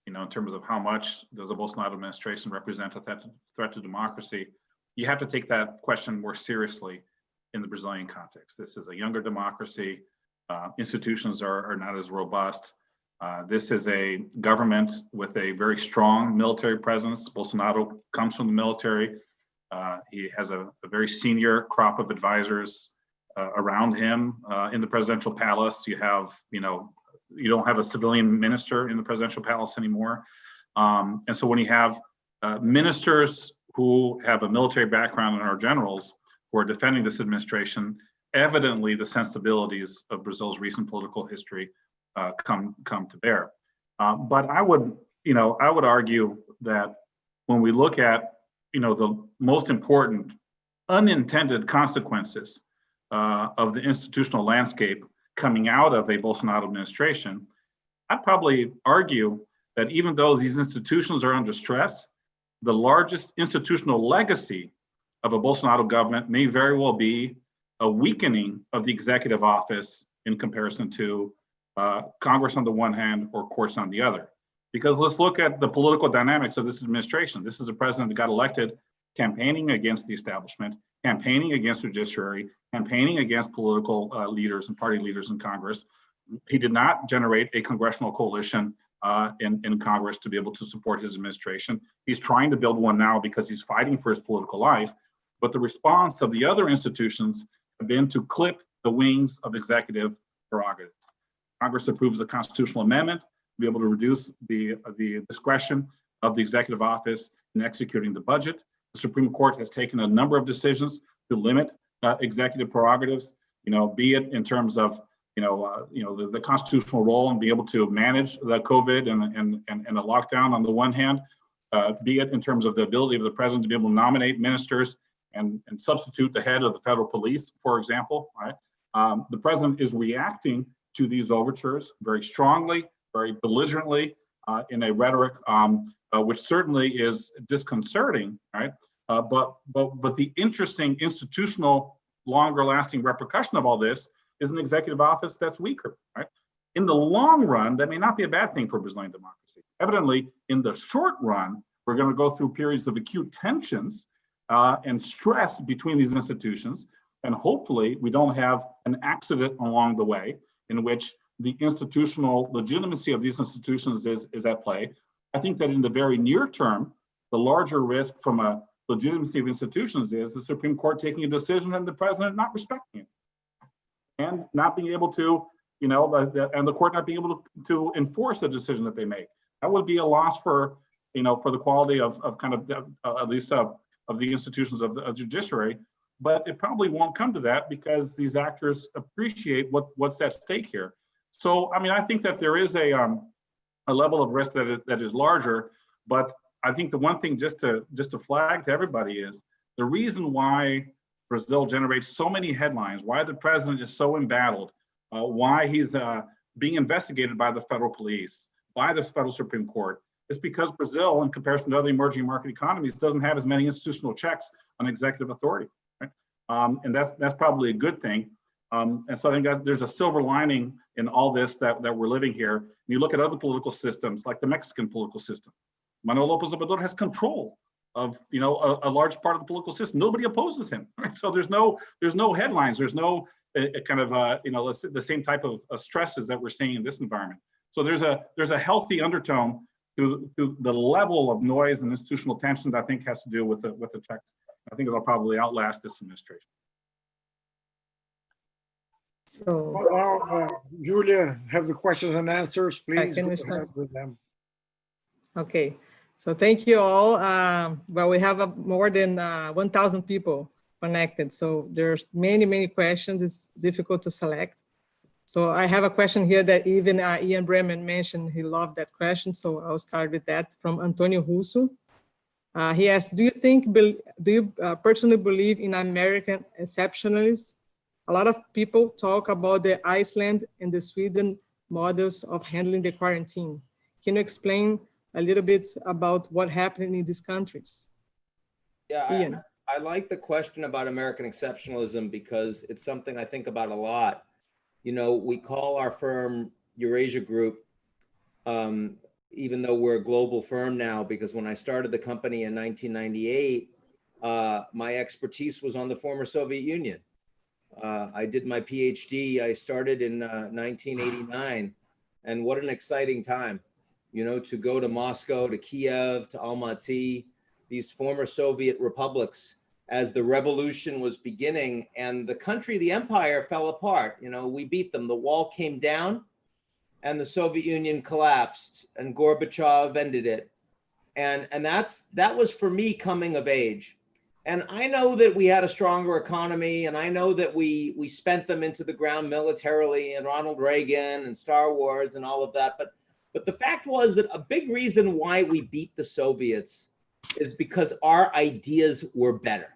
in terms of how much does the Bolsonaro administration represent a threat to democracy, you have to take that question more seriously in the Brazilian context. This is a younger democracy. Institutions are not as robust. This is a government with a very strong military presence. Bolsonaro comes from the military. He has a very senior crop of advisors around him in the presidential palace. You don't have a civilian minister in the presidential palace anymore. And so when you have ministers who have a military background and are generals who are defending this administration, evidently the sensibilities of Brazil's recent political history come to bear. But I would argue that when we look at the most important unintended consequences of the institutional landscape coming out of a Bolsonaro administration, I'd probably argue that even though these institutions are under stress, the largest institutional legacy of a Bolsonaro government may very well be a weakening of the executive office in comparison to Congress on the one hand or courts on the other. Because let's look at the political dynamics of this administration. This is a president that got elected campaigning against the establishment, campaigning against the judiciary, campaigning against political leaders and party leaders in Congress. He did not generate a congressional coalition in Congress to be able to support his administration. He's trying to build one now because he's fighting for his political life. But the response of the other institutions have been to clip the wings of executive prerogatives. Congress approves a constitutional amendment to be able to reduce the discretion of the executive office in executing the budget. The Supreme Court has taken a number of decisions to limit executive prerogatives, be it in terms of the constitutional role and be able to manage the COVID and the lockdown on the one hand, be it in terms of the ability of the president to be able to nominate ministers and substitute the head of the federal police, for example, right? The president is reacting to these overtures very strongly, very belligerently, in a rhetoric which certainly is disconcerting, right? But the interesting institutional, longer-lasting repercussion of all this is an executive office that's weaker, right? In the long run, that may not be a bad thing for Brazilian democracy. Evidently, in the short run, we're going to go through periods of acute tensions and stress between these institutions, and hopefully we don't have an accident along the way in which the institutional legitimacy of these institutions is at play. I think that in the very near term, the larger risk from a legitimacy of institutions is the Supreme Court taking a decision and the president not respecting it, and not being able to, and the court not being able to enforce a decision that they make. That would be a loss for the quality of kind of at least of the institutions of the judiciary. But it probably won't come to that because these actors appreciate what's at stake here. So, I mean, I think that there is a level of risk that is larger, but I think the one thing just to flag to everybody is the reason why Brazil generates so many headlines, why the president is so embattled, why he's being investigated by the federal police, by the federal Supreme Court, is because Brazil, in comparison to other emerging market economies, doesn't have as many institutional checks on executive authority. Right? And that's probably a good thing. And so I think there's a silver lining in all this that we're living here. And you look at other political systems, like the Mexican political system. Manuel López Obrador has control of a large part of the political system. Nobody opposes him. Right? So there's no headlines. There's no kind of the same type of stresses that we're seeing in this environment. So there's a healthy undertone to the level of noise and institutional tension that I think has to do with the checks. I think it'll probably outlast this administration. So, Now, Julia, have the questions and answers, please. can Go we start? ahead with them. okay. So thank you all. Well, we have more than 1,000 people connected. So there's many questions. It's difficult to select. So I have a question here that even Ian Bremmer mentioned. He loved that question. So I'll start with that from Antonio Russo. He asked, do you personally believe in American exceptionalism? A lot of people talk about the Iceland and the Sweden models of handling the quarantine. Can you explain a little bit about what happened in these countries? Yeah, Ian. I like the question about American exceptionalism because it's something I think about a lot. We call our firm Eurasia Group even though we're a global firm now, because when I started the company in 1998, my expertise was on the former Soviet Union. I did my PhD, I started in 1989, and what an exciting time, you know, to go to Moscow, to Kiev, to Almaty, these former Soviet republics, as the revolution was beginning and the country, the empire fell apart. You know, we beat them. The wall came down and the Soviet Union collapsed and Gorbachev ended it. And that was for me coming of age. And I know that we had a stronger economy, and I know that we spent them into the ground militarily, and Ronald Reagan and Star Wars and all of that. But the fact was that a big reason why we beat the Soviets is because our ideas were better.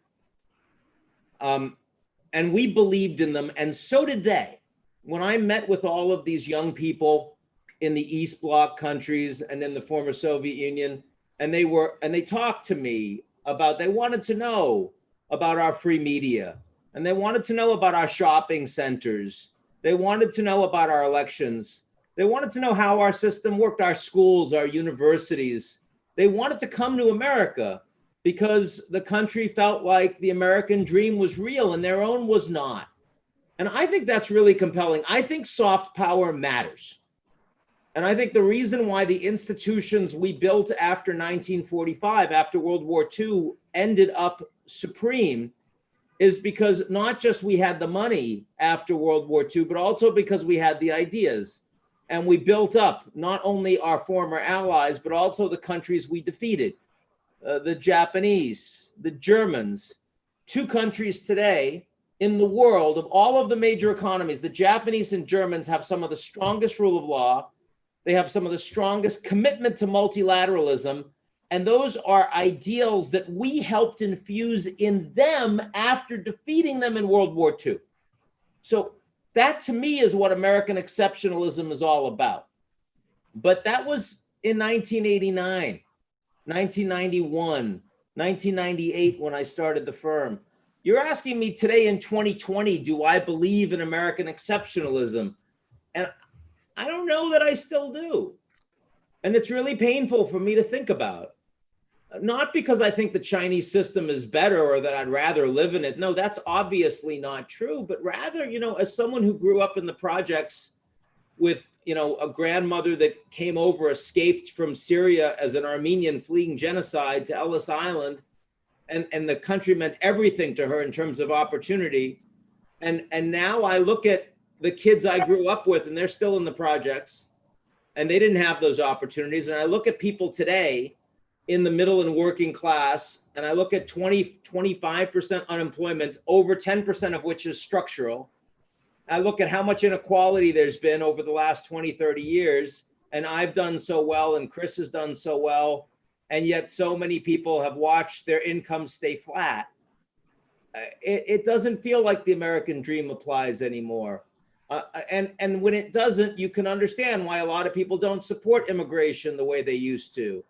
And we believed in them, and so did they. When I met with all of these young people in the East Bloc countries and in the former Soviet Union, and they talked to me about, they wanted to know about our free media, and they wanted to know about our shopping centers. They wanted to know about our elections. They wanted to know how our system worked, our schools, our universities. They wanted to come to America because the country felt like the American dream was real and their own was not. And I think that's really compelling. I think soft power matters. And I think the reason why the institutions we built after 1945, after World War II, ended up supreme is because not just we had the money after World War II, but also because we had the ideas. And we built up not only our former allies, but also the countries we defeated, the Japanese, the Germans. Two countries today in the world, of all of the major economies, the Japanese and Germans have some of the strongest rule of law. They have some of the strongest commitment to multilateralism. And those are ideals that we helped infuse in them after defeating them in World War II. So that to me is what American exceptionalism is all about. But that was in 1989, 1991, 1998 when I started the firm. You're asking me today in 2020, do I believe in American exceptionalism? And I don't know that I still do. And it's really painful for me to think about. Not because I think the Chinese system is better or that I'd rather live in it. No, that's obviously not true. But rather, you know, as someone who grew up in the projects with, you know, a grandmother that came over, escaped from Syria as an Armenian fleeing genocide to Ellis Island, and the country meant everything to her in terms of opportunity. And now I look at the kids I grew up with, and they're still in the projects, and they didn't have those opportunities. And I look at people today in the middle and working class, and I look at 25% unemployment, over 10% of which is structural. I look at how much inequality there's been over the last 20, 30 years, and I've done so well, and Chris has done so well, and yet so many people have watched their income stay flat. It doesn't feel like the American dream applies anymore. And when it doesn't, you can understand why a lot of people don't support immigration the way they used to.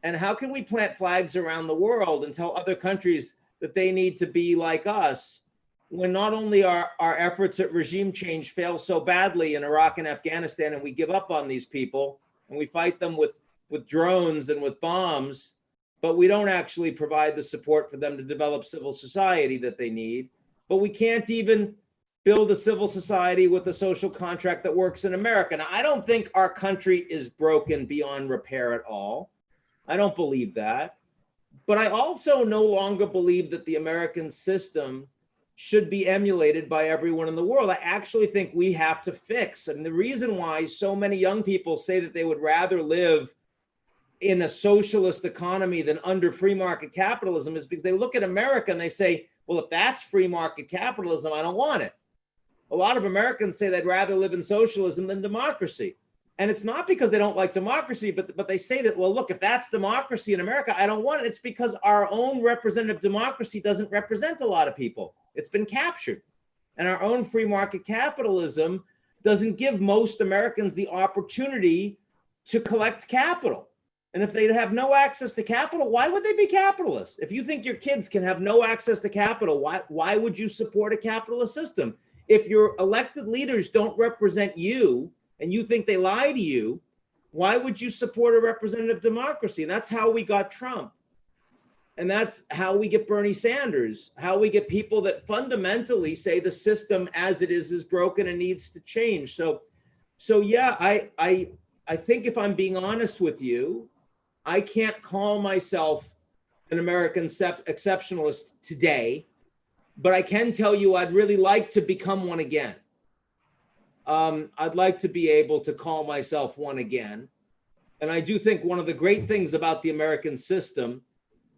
And how can we plant flags around the world and tell other countries that they need to be like us when not only our efforts at regime change fail so badly in Iraq and Afghanistan, and we give up on these people and we fight them with drones and with bombs, but we don't actually provide the support for them to develop civil society that they need. But we can't even build a civil society with a social contract that works in America. Now, I don't think our country is broken beyond repair at all. I don't believe that. But I also no longer believe that the American system should be emulated by everyone in the world. I actually think we have to fix. And the reason why so many young people say that they would rather live in a socialist economy than under free market capitalism is because they look at America and they say, well, if that's free market capitalism, I don't want it. A lot of Americans say they'd rather live in socialism than democracy. And it's not because they don't like democracy, but they say that, well, look, if that's democracy in America, I don't want it. It's because our own representative democracy doesn't represent a lot of people. It's been captured. And our own free market capitalism doesn't give most Americans the opportunity to collect capital. And if they have no access to capital, why would they be capitalists? If you think your kids can have no access to capital, why would you support a capitalist system? If your elected leaders don't represent you and you think they lie to you, Why would you support a representative democracy? And that's how we got Trump. And that's how we get Bernie Sanders, how we get people that fundamentally say the system as it is broken and needs to change. So yeah, I think if I'm being honest with you, I can't call myself an American exceptionalist today, but I can tell you I'd really like to become one again. I'd like to be able to call myself one again. And I do think one of the great things about the American system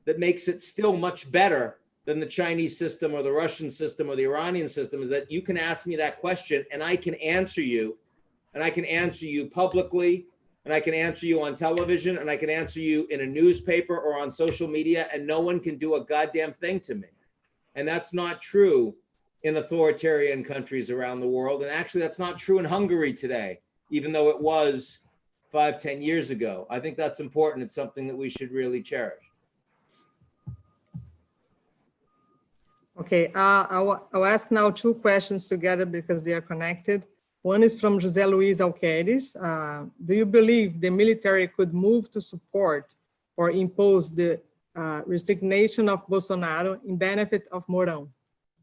that makes it still much better than the Chinese system or the Russian system or the Iranian system is that you can ask me that question and I can answer you, and I can answer you publicly, and I can answer you on television, and I can answer you in a newspaper or on social media, and no one can do a goddamn thing to me. And that's not true in authoritarian countries around the world. And actually, that's not true in Hungary today, even though it was 5-10 years ago. I think that's important. It's something that we should really cherish. Okay, I'll ask now two questions together because they are connected. One is from José Luiz Alqueires. Do you believe the military could move to support or impose the resignation of Bolsonaro in benefit of Mourão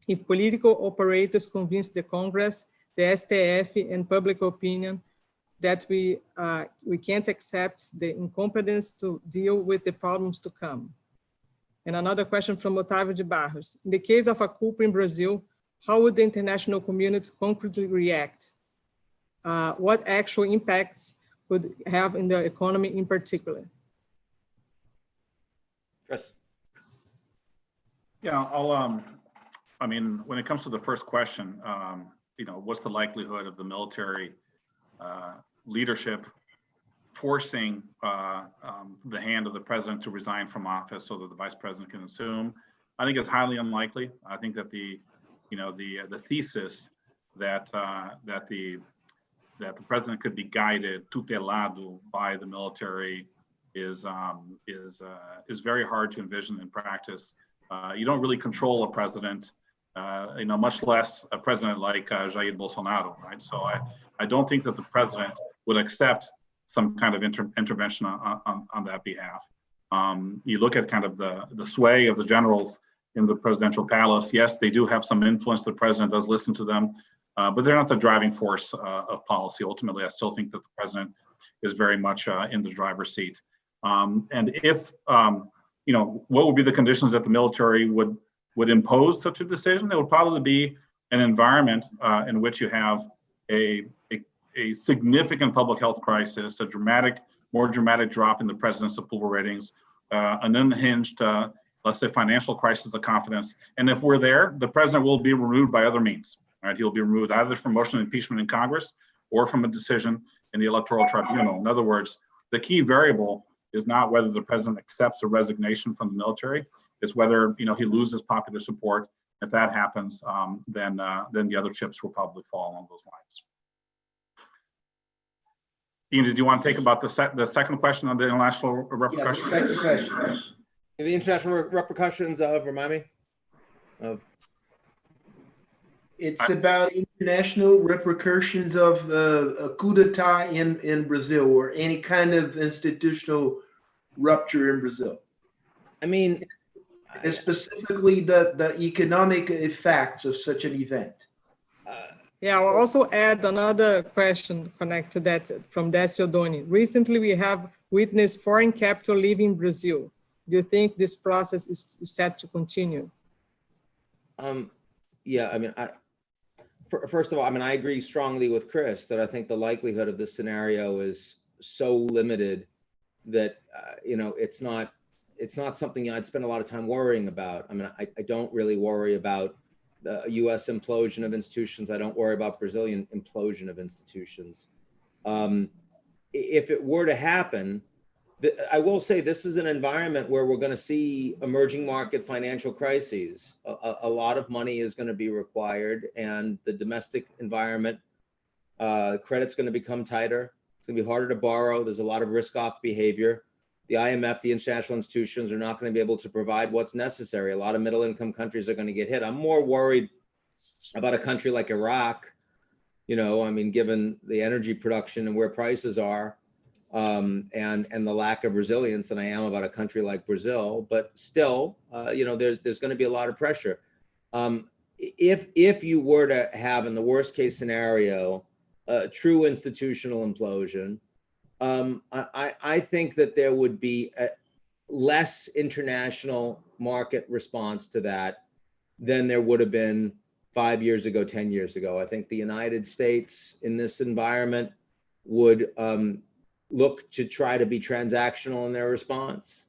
if political operators convince the Congress, the STF, and public opinion that we can't accept the incompetence to deal with the problems to come? And another question from Otávio de Barros. In the case of a coup in Brazil, how would the international community concretely react? What actual impacts would have in the economy in particular? Chris. Yeah, I mean, when it comes to the first question, what's the likelihood of the military leadership forcing the hand of the president to resign from office so that the vice president can assume? I think it's highly unlikely. I think that the thesis that the president could be guided, tutelado, by the military is very hard to envision in practice. You don't really control a president, much less a president like Jair Bolsonaro, right? So I don't think that the president would accept some kind of intervention on that behalf. You look at kind of the sway of the generals in the presidential palace. Yes, they do have some influence. The president does listen to them, but they're not the driving force of policy. Ultimately, I still think that the president is very much in the driver's seat. And if, what would be the conditions that the military would impose such a decision? It would probably be an environment in which you have a significant public health crisis, more dramatic drop in the president's approval ratings, an unhinged, let's say, financial crisis of confidence. And if we're there, the president will be removed by other means. Right? He'll be removed either from motion of impeachment in Congress or from a decision in the electoral tribunal. In other words, the key variable is not whether the president accepts a resignation from the military, it's whether he loses popular support. If that happens, then the other chips will probably fall along those lines. Ian, did you want to take about the second question on the international repercussions? Yeah, the second question. The international repercussions of, remind me? Of. It's about international repercussions of a coup d'etat in Brazil or any kind of institutional rupture in Brazil. I mean, specifically the economic effects of such an event. Yeah, I'll also add another question connected to that from Décio Doni. Recently, we have witnessed foreign capital leaving Brazil. Do you think this process is set to continue? Yeah, I mean, first of all, I mean, I agree strongly with Chris that I think the likelihood of this scenario is so limited that, it's not something I'd spend a lot of time worrying about. I mean, I don't really worry about the US implosion of institutions. I don't worry about Brazilian implosion of institutions. If it were to happen, I will say this is an environment where we're going to see emerging market financial crises. A lot of money is going to be required, and the domestic environment, credit's going to become tighter. It's going to be harder to borrow. There's a lot of risk-off behavior. The IMF, the international institutions are not going to be able to provide what's necessary. A lot of middle-income countries are going to get hit. I'm more worried about a country like Iraq, given the energy production and where prices are. and the lack of resilience than I am about a country like Brazil. But still, there's going to be a lot of pressure. If you were to have, in the worst case scenario, a true institutional implosion, I think that there would be a less international market response to that than there would have been 5 years ago, 10 years ago. I think the United States in this environment would look to try to be transactional in their response.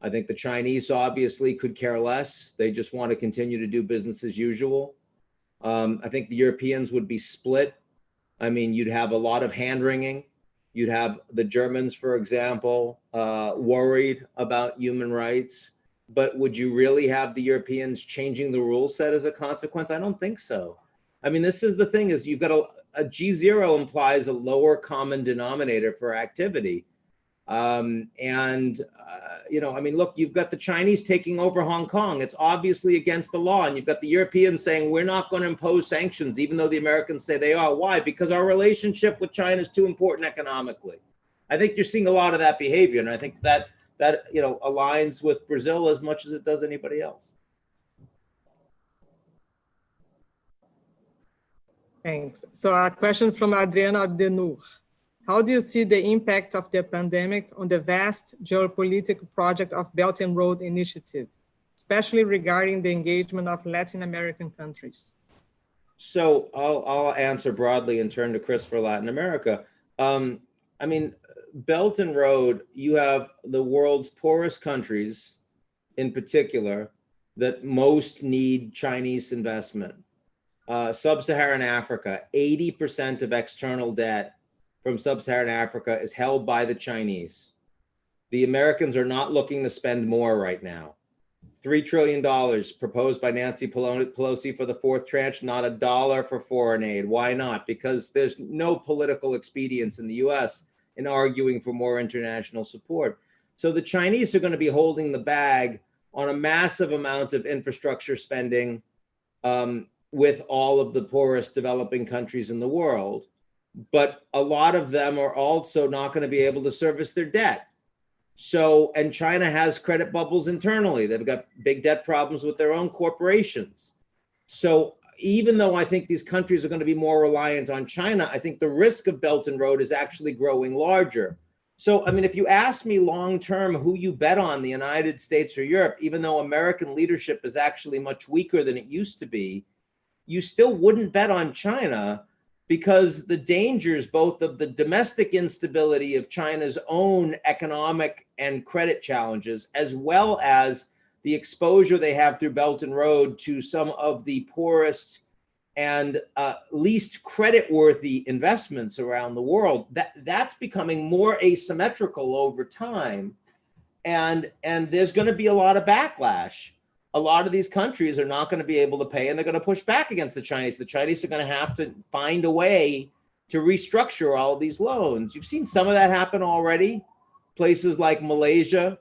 I think the Chinese obviously could care less. They just want to continue to do business as usual. I think the Europeans would be split. I mean, you'd have a lot of hand-wringing. You'd have the Germans, for example, worried about human rights. But would you really have the Europeans changing the rule set as a consequence? I don't think so. I mean, this is the thing, is you've got a G0 implies a lower common denominator for activity. I mean, look, you've got the Chinese taking over Hong Kong. It's obviously against the law. And you've got the Europeans saying, we're not going to impose sanctions, even though the Americans say they are. Why? Because our relationship with China is too important economically. I think you're seeing a lot of that behavior. And I think that aligns with Brazil as much as it does anybody else. Thanks. So a question from Adriana Abdenur. How do you see the impact of the pandemic on the vast geopolitical project of Belt and Road Initiative, especially regarding the engagement of Latin American countries? So I'll answer broadly and turn to Chris for Latin America. I mean, Belt and Road, you have the world's poorest countries in particular that most need Chinese investment. Sub-Saharan Africa, 80% of external debt from Sub-Saharan Africa is held by the Chinese. The Americans are not looking to spend more right now. $3 trillion proposed by Nancy Pelosi for the fourth tranche, not a dollar for foreign aid. Why not? Because there's no political expedience in the US in arguing for more international support. So the Chinese are going to be holding the bag on a massive amount of infrastructure spending with all of the poorest developing countries in the world. But a lot of them are also not going to be able to service their debt. So, and China has credit bubbles internally. They've got big debt problems with their own corporations. So even though I think these countries are going to be more reliant on China, I think the risk of Belt and Road is actually growing larger. So, I mean, if you ask me long-term who you bet on, the United States or Europe, even though American leadership is actually much weaker than it used to be, you still wouldn't bet on China, because the dangers, both of the domestic instability of China's own economic and credit challenges, as well as the exposure they have through Belt and Road to some of the poorest and least credit-worthy investments around the world, that's becoming more asymmetrical over time. And there's going to be a lot of backlash. A lot of these countries are not going to be able to pay, and they're going to push back against the Chinese. The Chinese are going to have to find a way to restructure all of these loans. You've seen some of that happen already. Places like Malaysia,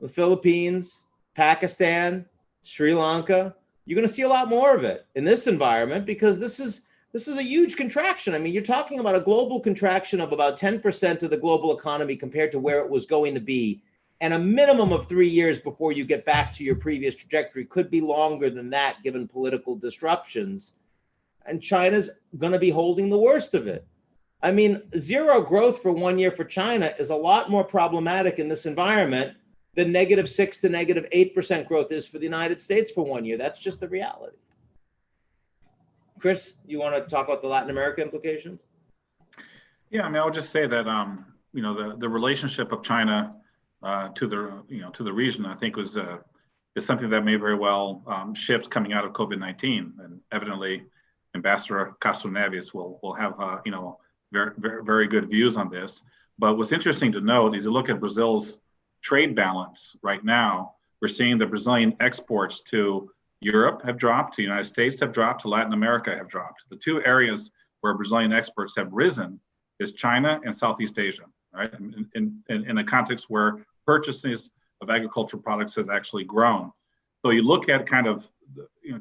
the Philippines, Pakistan, Sri Lanka. You're going to see a lot more of it in this environment, because this is a huge contraction. I mean, you're talking about a global contraction of about 10% of the global economy compared to where it was going to be. And a minimum of 3 years before you get back to your previous trajectory, could be longer than that given political disruptions. And China's going to be holding the worst of it. I mean, zero growth for 1 year for China is a lot more problematic in this environment than -6 to -8% growth is for the United States for 1 year. That's just the reality. Chris, you want to talk about the Latin America implications? Yeah, I mean, I would just say that the relationship of China to the region, I think is something that may very well shift coming out of COVID-19, and evidently Ambassador Castro Neves will have very, very, very good views on this. But what's interesting to note is you look at Brazil's trade balance right now. We're seeing the Brazilian exports to Europe have dropped, to the United States have dropped, to Latin America have dropped. The two areas where Brazilian exports have risen is China and Southeast Asia, right? In a context where purchases of agricultural products has actually grown. So you look at kind of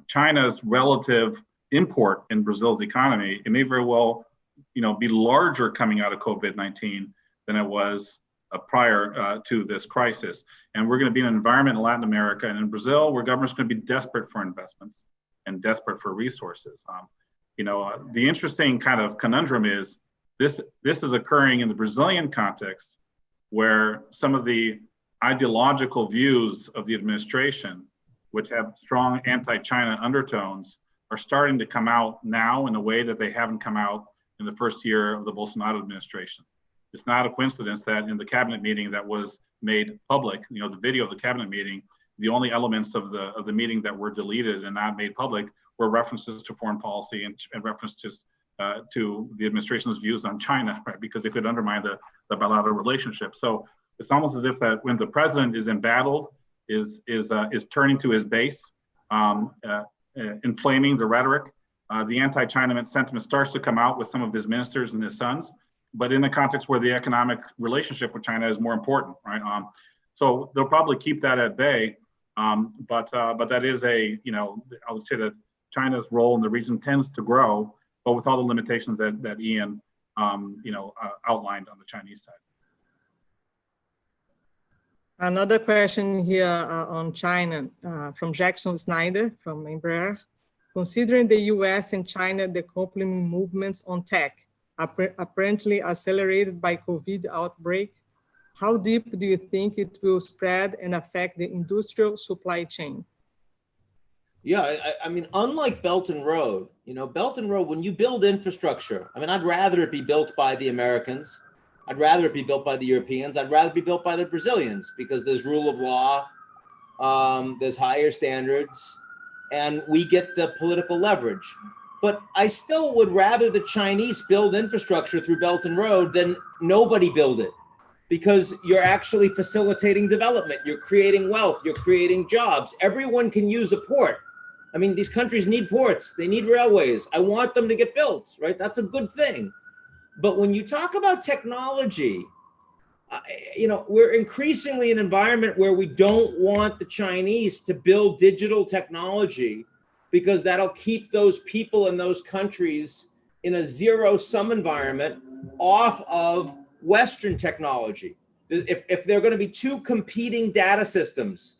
China's relative import in Brazil's economy, it may very well be larger coming out of COVID-19 than it was prior to this crisis. And we're going to be in an environment in Latin America and in Brazil where governments are going to be desperate for investments and desperate for resources. The interesting kind of conundrum is this is occurring in the Brazilian context, where some of the ideological views of the administration, which have strong anti-China undertones, are starting to come out now in a way that they haven't come out in the first year of the Bolsonaro administration. It's not a coincidence that in the cabinet meeting that was made public, the video of the cabinet meeting, the only elements of the meeting that were deleted and not made public were references to foreign policy and references to the administration's views on China, right? Because it could undermine the bilateral relationship. So it's almost as if that when the president is embattled, is turning to his base, inflaming the rhetoric, the anti-China sentiment starts to come out with some of his ministers and his sons, but in a context where the economic relationship with China is more important, right? So they'll probably keep that at bay, but that is I would say that China's role in the region tends to grow, but with all the limitations that Ian, outlined on the Chinese side. Another question here on China from Jackson Snyder from Bremmer. Considering the US and China decoupling movements on tech, apparently accelerated by COVID outbreak, how deep do you think it will spread and affect the industrial supply chain? Yeah, I mean, unlike Belt and Road, Belt and Road, when you build infrastructure, I'd rather it be built by the Americans. I'd rather it be built by the Europeans. I'd rather it be built by the Brazilians because there's rule of law, there's higher standards, and we get the political leverage. But I still would rather the Chinese build infrastructure through Belt and Road than nobody build it, because you're actually facilitating development. You're creating wealth. You're creating jobs. Everyone can use a port. These countries need ports. They need railways. I want them to get built, right? That's a good thing. But when you talk about technology, we're increasingly in an environment where we don't want the Chinese to build digital technology, because that'll keep those people in those countries in a zero-sum environment off of Western technology. If there are going to be two competing data systems,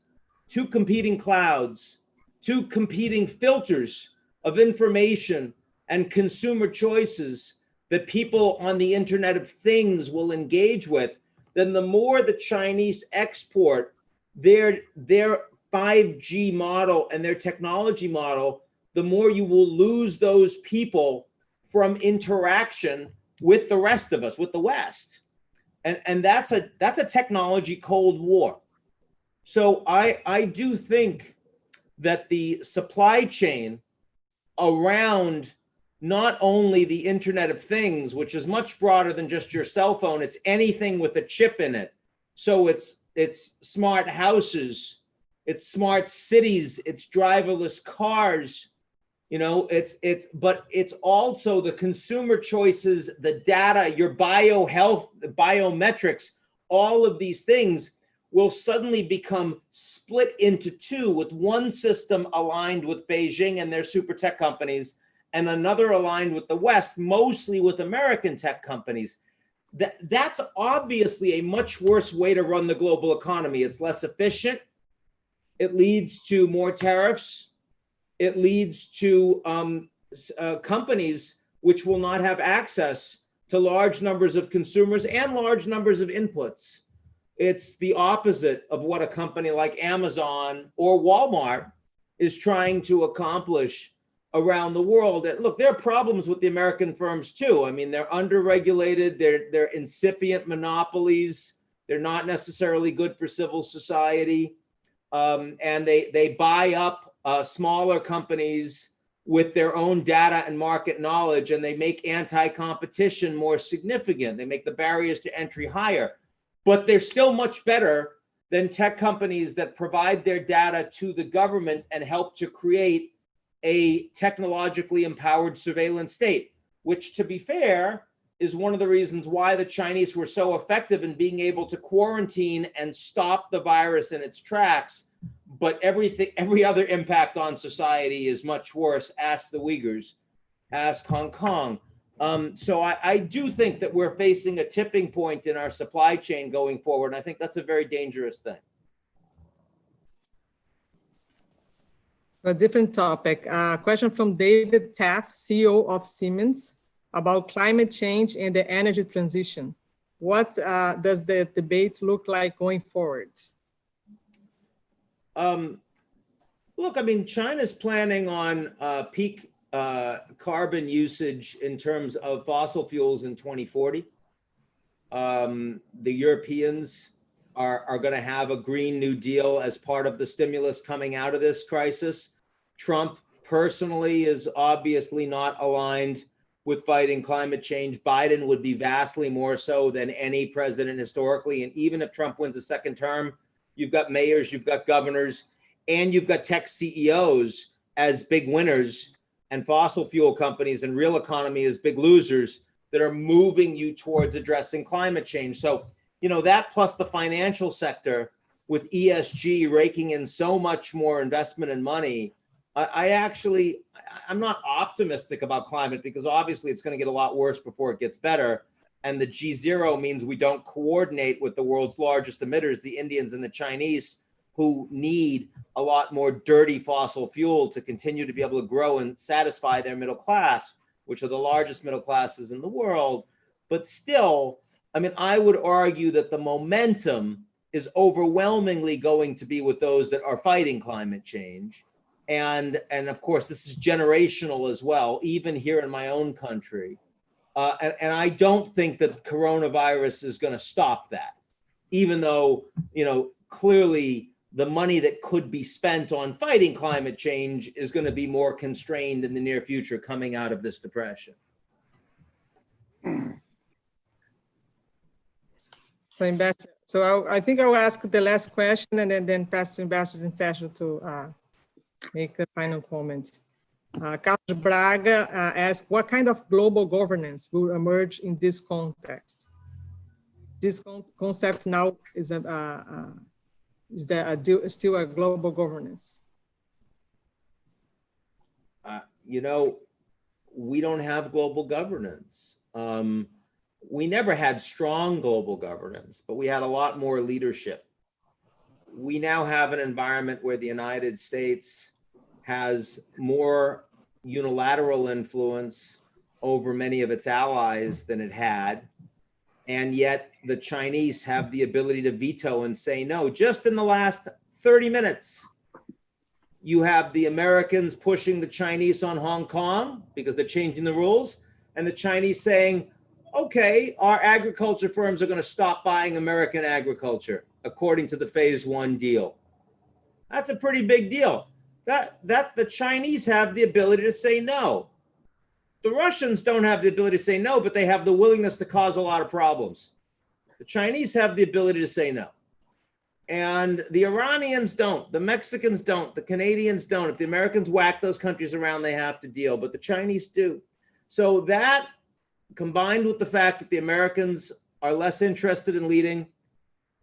two competing clouds, two competing filters of information and consumer choices that people on the Internet of Things will engage with, then the more the Chinese export their 5G model and their technology model, the more you will lose those people from interaction with the rest of us, with the West. And that's a technology Cold War. So I do think that the supply chain around not only the Internet of Things, which is much broader than just your cell phone, it's anything with a chip in it. So it's smart houses, it's smart cities, it's driverless cars, but it's also the consumer choices, the data, your biohealth, the biometrics, all of these things will suddenly become split into two, with one system aligned with Beijing and their super tech companies, and another aligned with the West, mostly with American tech companies. That's obviously a much worse way to run the global economy. It's less efficient. It leads to more tariffs. It leads to companies which will not have access to large numbers of consumers and large numbers of inputs. It's the opposite of what a company like Amazon or Walmart is trying to accomplish around the world. And look, there are problems with the American firms too. They're under-regulated, they're incipient monopolies, they're not necessarily good for civil society, and they buy up smaller companies with their own data and market knowledge, and they make anti-competition more significant. They make the barriers to entry higher. But they're still much better than tech companies that provide their data to the government and help to create a technologically empowered surveillance state, which, to be fair, is one of the reasons why the Chinese were so effective in being able to quarantine and stop the virus in its tracks. But every other impact on society is much worse. Ask the Uyghurs, ask Hong Kong. So I do think that we're facing a tipping point in our supply chain going forward. And I think that's a very dangerous thing. A different topic. Question from David Taft, CEO of Siemens, about climate change and the energy transition. What does the debate look like going forward? Look, I mean, China's planning on peak carbon usage in terms of fossil fuels in 2040. The Europeans are going to have a Green New Deal as part of the stimulus coming out of this crisis. Trump personally is obviously not aligned with fighting climate change. Biden would be vastly more so than any president historically. And even if Trump wins a second term, you've got mayors, you've got governors, and you've got tech CEOs as big winners and fossil fuel companies and real economy as big losers that are moving you towards addressing climate change. So, you know, that plus the financial sector with ESG raking in so much more investment and money, I'm not optimistic about climate because obviously it's going to get a lot worse before it gets better. And the G0 means we don't coordinate with the world's largest emitters, the Indians and the Chinese, who need a lot more dirty fossil fuel to continue to be able to grow and satisfy their middle class, which are the largest middle classes in the world. But still, I mean, I would argue that the momentum is overwhelmingly going to be with those that are fighting climate change. And of course, this is generational as well, even here in my own country. And I don't think that coronavirus is going to stop that, even though, you know, clearly the money that could be spent on fighting climate change is going to be more constrained in the near future coming out of this depression. So, Ambassador, I think I'll ask the last question and then pass to Ambassador Castro to make the final comments. Carlos Braga asked, what kind of global governance will emerge in this context? This concept now is still a global governance? You know, we don't have global governance. We never had strong global governance, but we had a lot more leadership. We now have an environment where the United States has more unilateral influence over many of its allies than it had. And yet the Chinese have the ability to veto and say no. Just in the last 30 minutes, you have the Americans pushing the Chinese on Hong Kong because they're changing the rules, and the Chinese saying, okay, our agriculture firms are going to stop buying American agriculture according to the phase 1 deal. That's a pretty big deal. That the Chinese have the ability to say no. The Russians don't have the ability to say no, but they have the willingness to cause a lot of problems. The Chinese have the ability to say no. And the Iranians don't, the Mexicans don't, the Canadians don't. If the Americans whack those countries around, they have to deal, but the Chinese do. So that, combined with the fact that the Americans are less interested in leading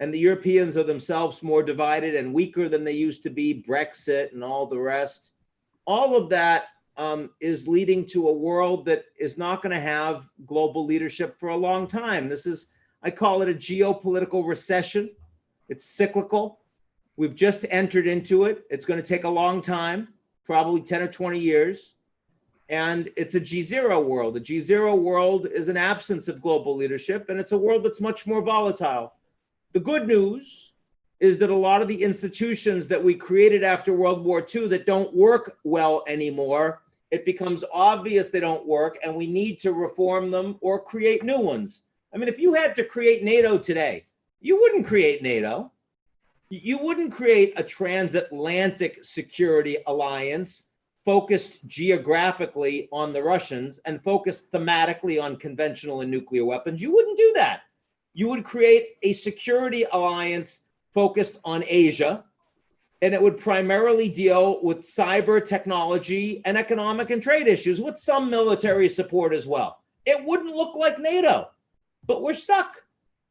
and the Europeans are themselves more divided and weaker than they used to be, Brexit and all the rest, all of that is leading to a world that is not going to have global leadership for a long time. This is, I call it a geopolitical recession. It's cyclical. We've just entered into it. It's going to take a long time, probably 10 or 20 years. And it's a G0 world. A G0 world is an absence of global leadership, and it's a world that's much more volatile. The good news is that a lot of the institutions that we created after World War II that don't work well anymore, it becomes obvious they don't work, and we need to reform them or create new ones. I mean, if you had to create NATO today, you wouldn't create NATO. You wouldn't create a transatlantic security alliance focused geographically on the Russians and focused thematically on conventional and nuclear weapons. You wouldn't do that. You would create a security alliance focused on Asia, and it would primarily deal with cyber technology and economic and trade issues with some military support as well. It wouldn't look like NATO, but we're stuck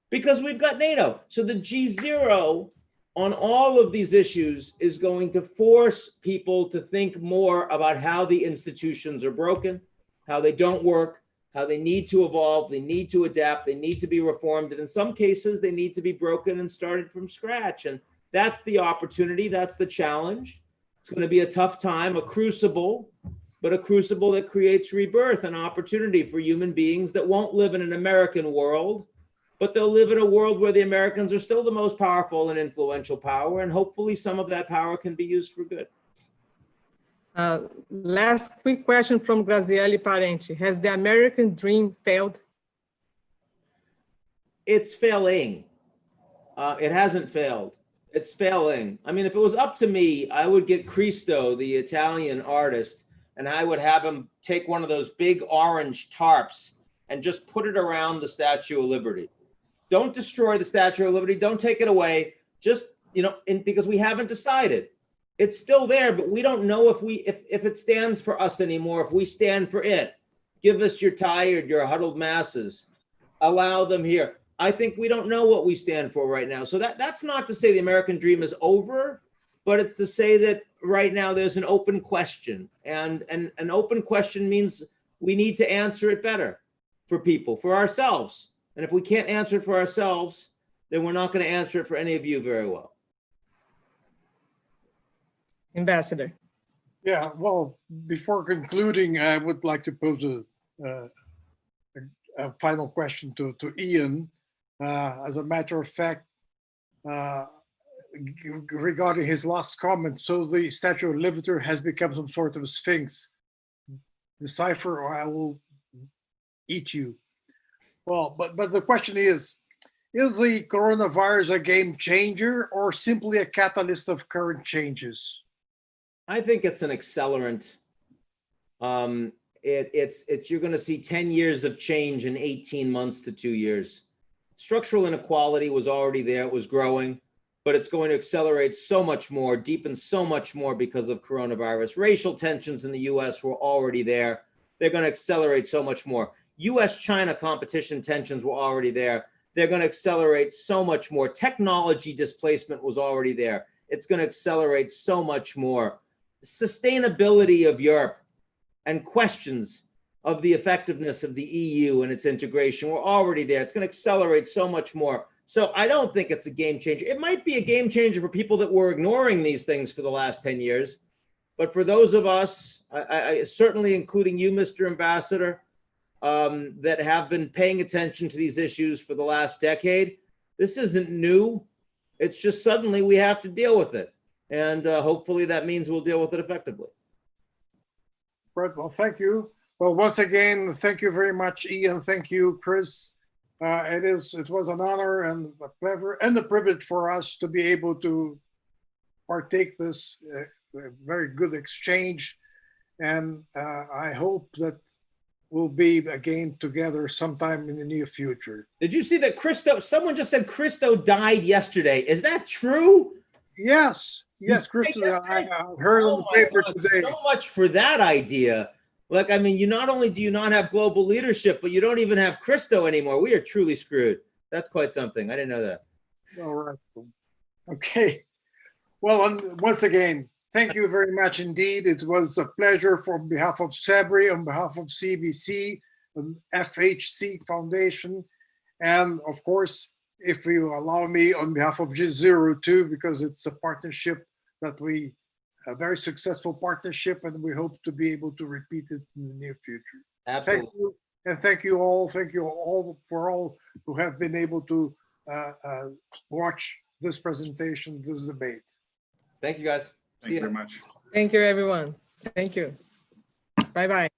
because we've got NATO. So the G0 on all of these issues is going to force people to think more about how the institutions are broken, how they don't work, how they need to evolve, they need to adapt, they need to be reformed, and in some cases, they need to be broken and started from scratch. And that's the opportunity, that's the challenge. It's going to be a tough time, a crucible, but a crucible that creates rebirth and opportunity for human beings that won't live in an American world, but they'll live in a world where the Americans are still the most powerful and influential power, and hopefully some of that power can be used for good. Last quick question from Graziele Parenti. Has the American dream failed? It's failing. It hasn't failed. It's failing. I mean, if it was up to me, I would get Cristo, the Italian artist, and I would have him take one of those big orange tarps and just put it around the Statue of Liberty. Don't destroy the Statue of Liberty. Don't take it away. Just, because we haven't decided. It's still there, but we don't know if it stands for us anymore, if we stand for it. Give us your tired, your huddled masses. Allow them here. I think we don't know what we stand for right now. So that's not to say the American dream is over, but it's to say that right now there's an open question. And an open question means we need to answer it better for people, for ourselves. And if we can't answer it for ourselves, then we're not going to answer it for any of you very well. Ambassador. Yeah, well, before concluding, I would like to pose a final question to Ian. As a matter of fact, regarding his last comment, so the Statue of Liberty has become some sort of a sphinx. Decipher or I will eat you. Well, but the question is the coronavirus a game changer or simply a catalyst of current changes? I think it's an accelerant. You're going to see 10 years of change in 18 months to 2 years. Structural inequality was already there, it was growing, but it's going to accelerate so much more, deepen so much more because of coronavirus. Racial tensions in the US were already there. They're going to accelerate so much more. US-China competition tensions were already there. They're going to accelerate so much more. Technology displacement was already there. It's going to accelerate so much more. Sustainability of Europe and questions of the effectiveness of the EU and its integration were already there. It's going to accelerate so much more. So I don't think it's a game changer. It might be a game changer for people that were ignoring these things for the last 10 years. But for those of us, I certainly including you, Mr. Ambassador, that have been paying attention to these issues for the last decade, this isn't new. It's just suddenly we have to deal with it. And hopefully that means we'll deal with it effectively. Right, well, thank you. Well, once again, thank you very much, Ian. Thank you, Chris. It was an honor and a pleasure and a privilege for us to be able to partake this very good exchange. And I hope that we'll be again together sometime in the near future. Did you see that Cristo, someone just said Cristo died yesterday. Is that true? Yes, Cristo, I heard on the paper today. So much for that idea. Like, I mean, you not only do you not have global leadership, but you don't even have Cristo anymore. We are truly screwed. That's quite something. I didn't know that. All right. Okay. Well, once again, thank you very much indeed. It was a pleasure on behalf of CEBRI, on behalf of CEBC, and FHC Foundation, and of course, if you allow me, on behalf of G02, because it's a partnership that a very successful partnership, and we hope to be able to repeat it in the near future. Absolutely. Thank you, and thank you all for all who have been able to watch this presentation, this debate. Thank you, guys. Thank you very much. Thank you, everyone. Thank you. Bye-bye.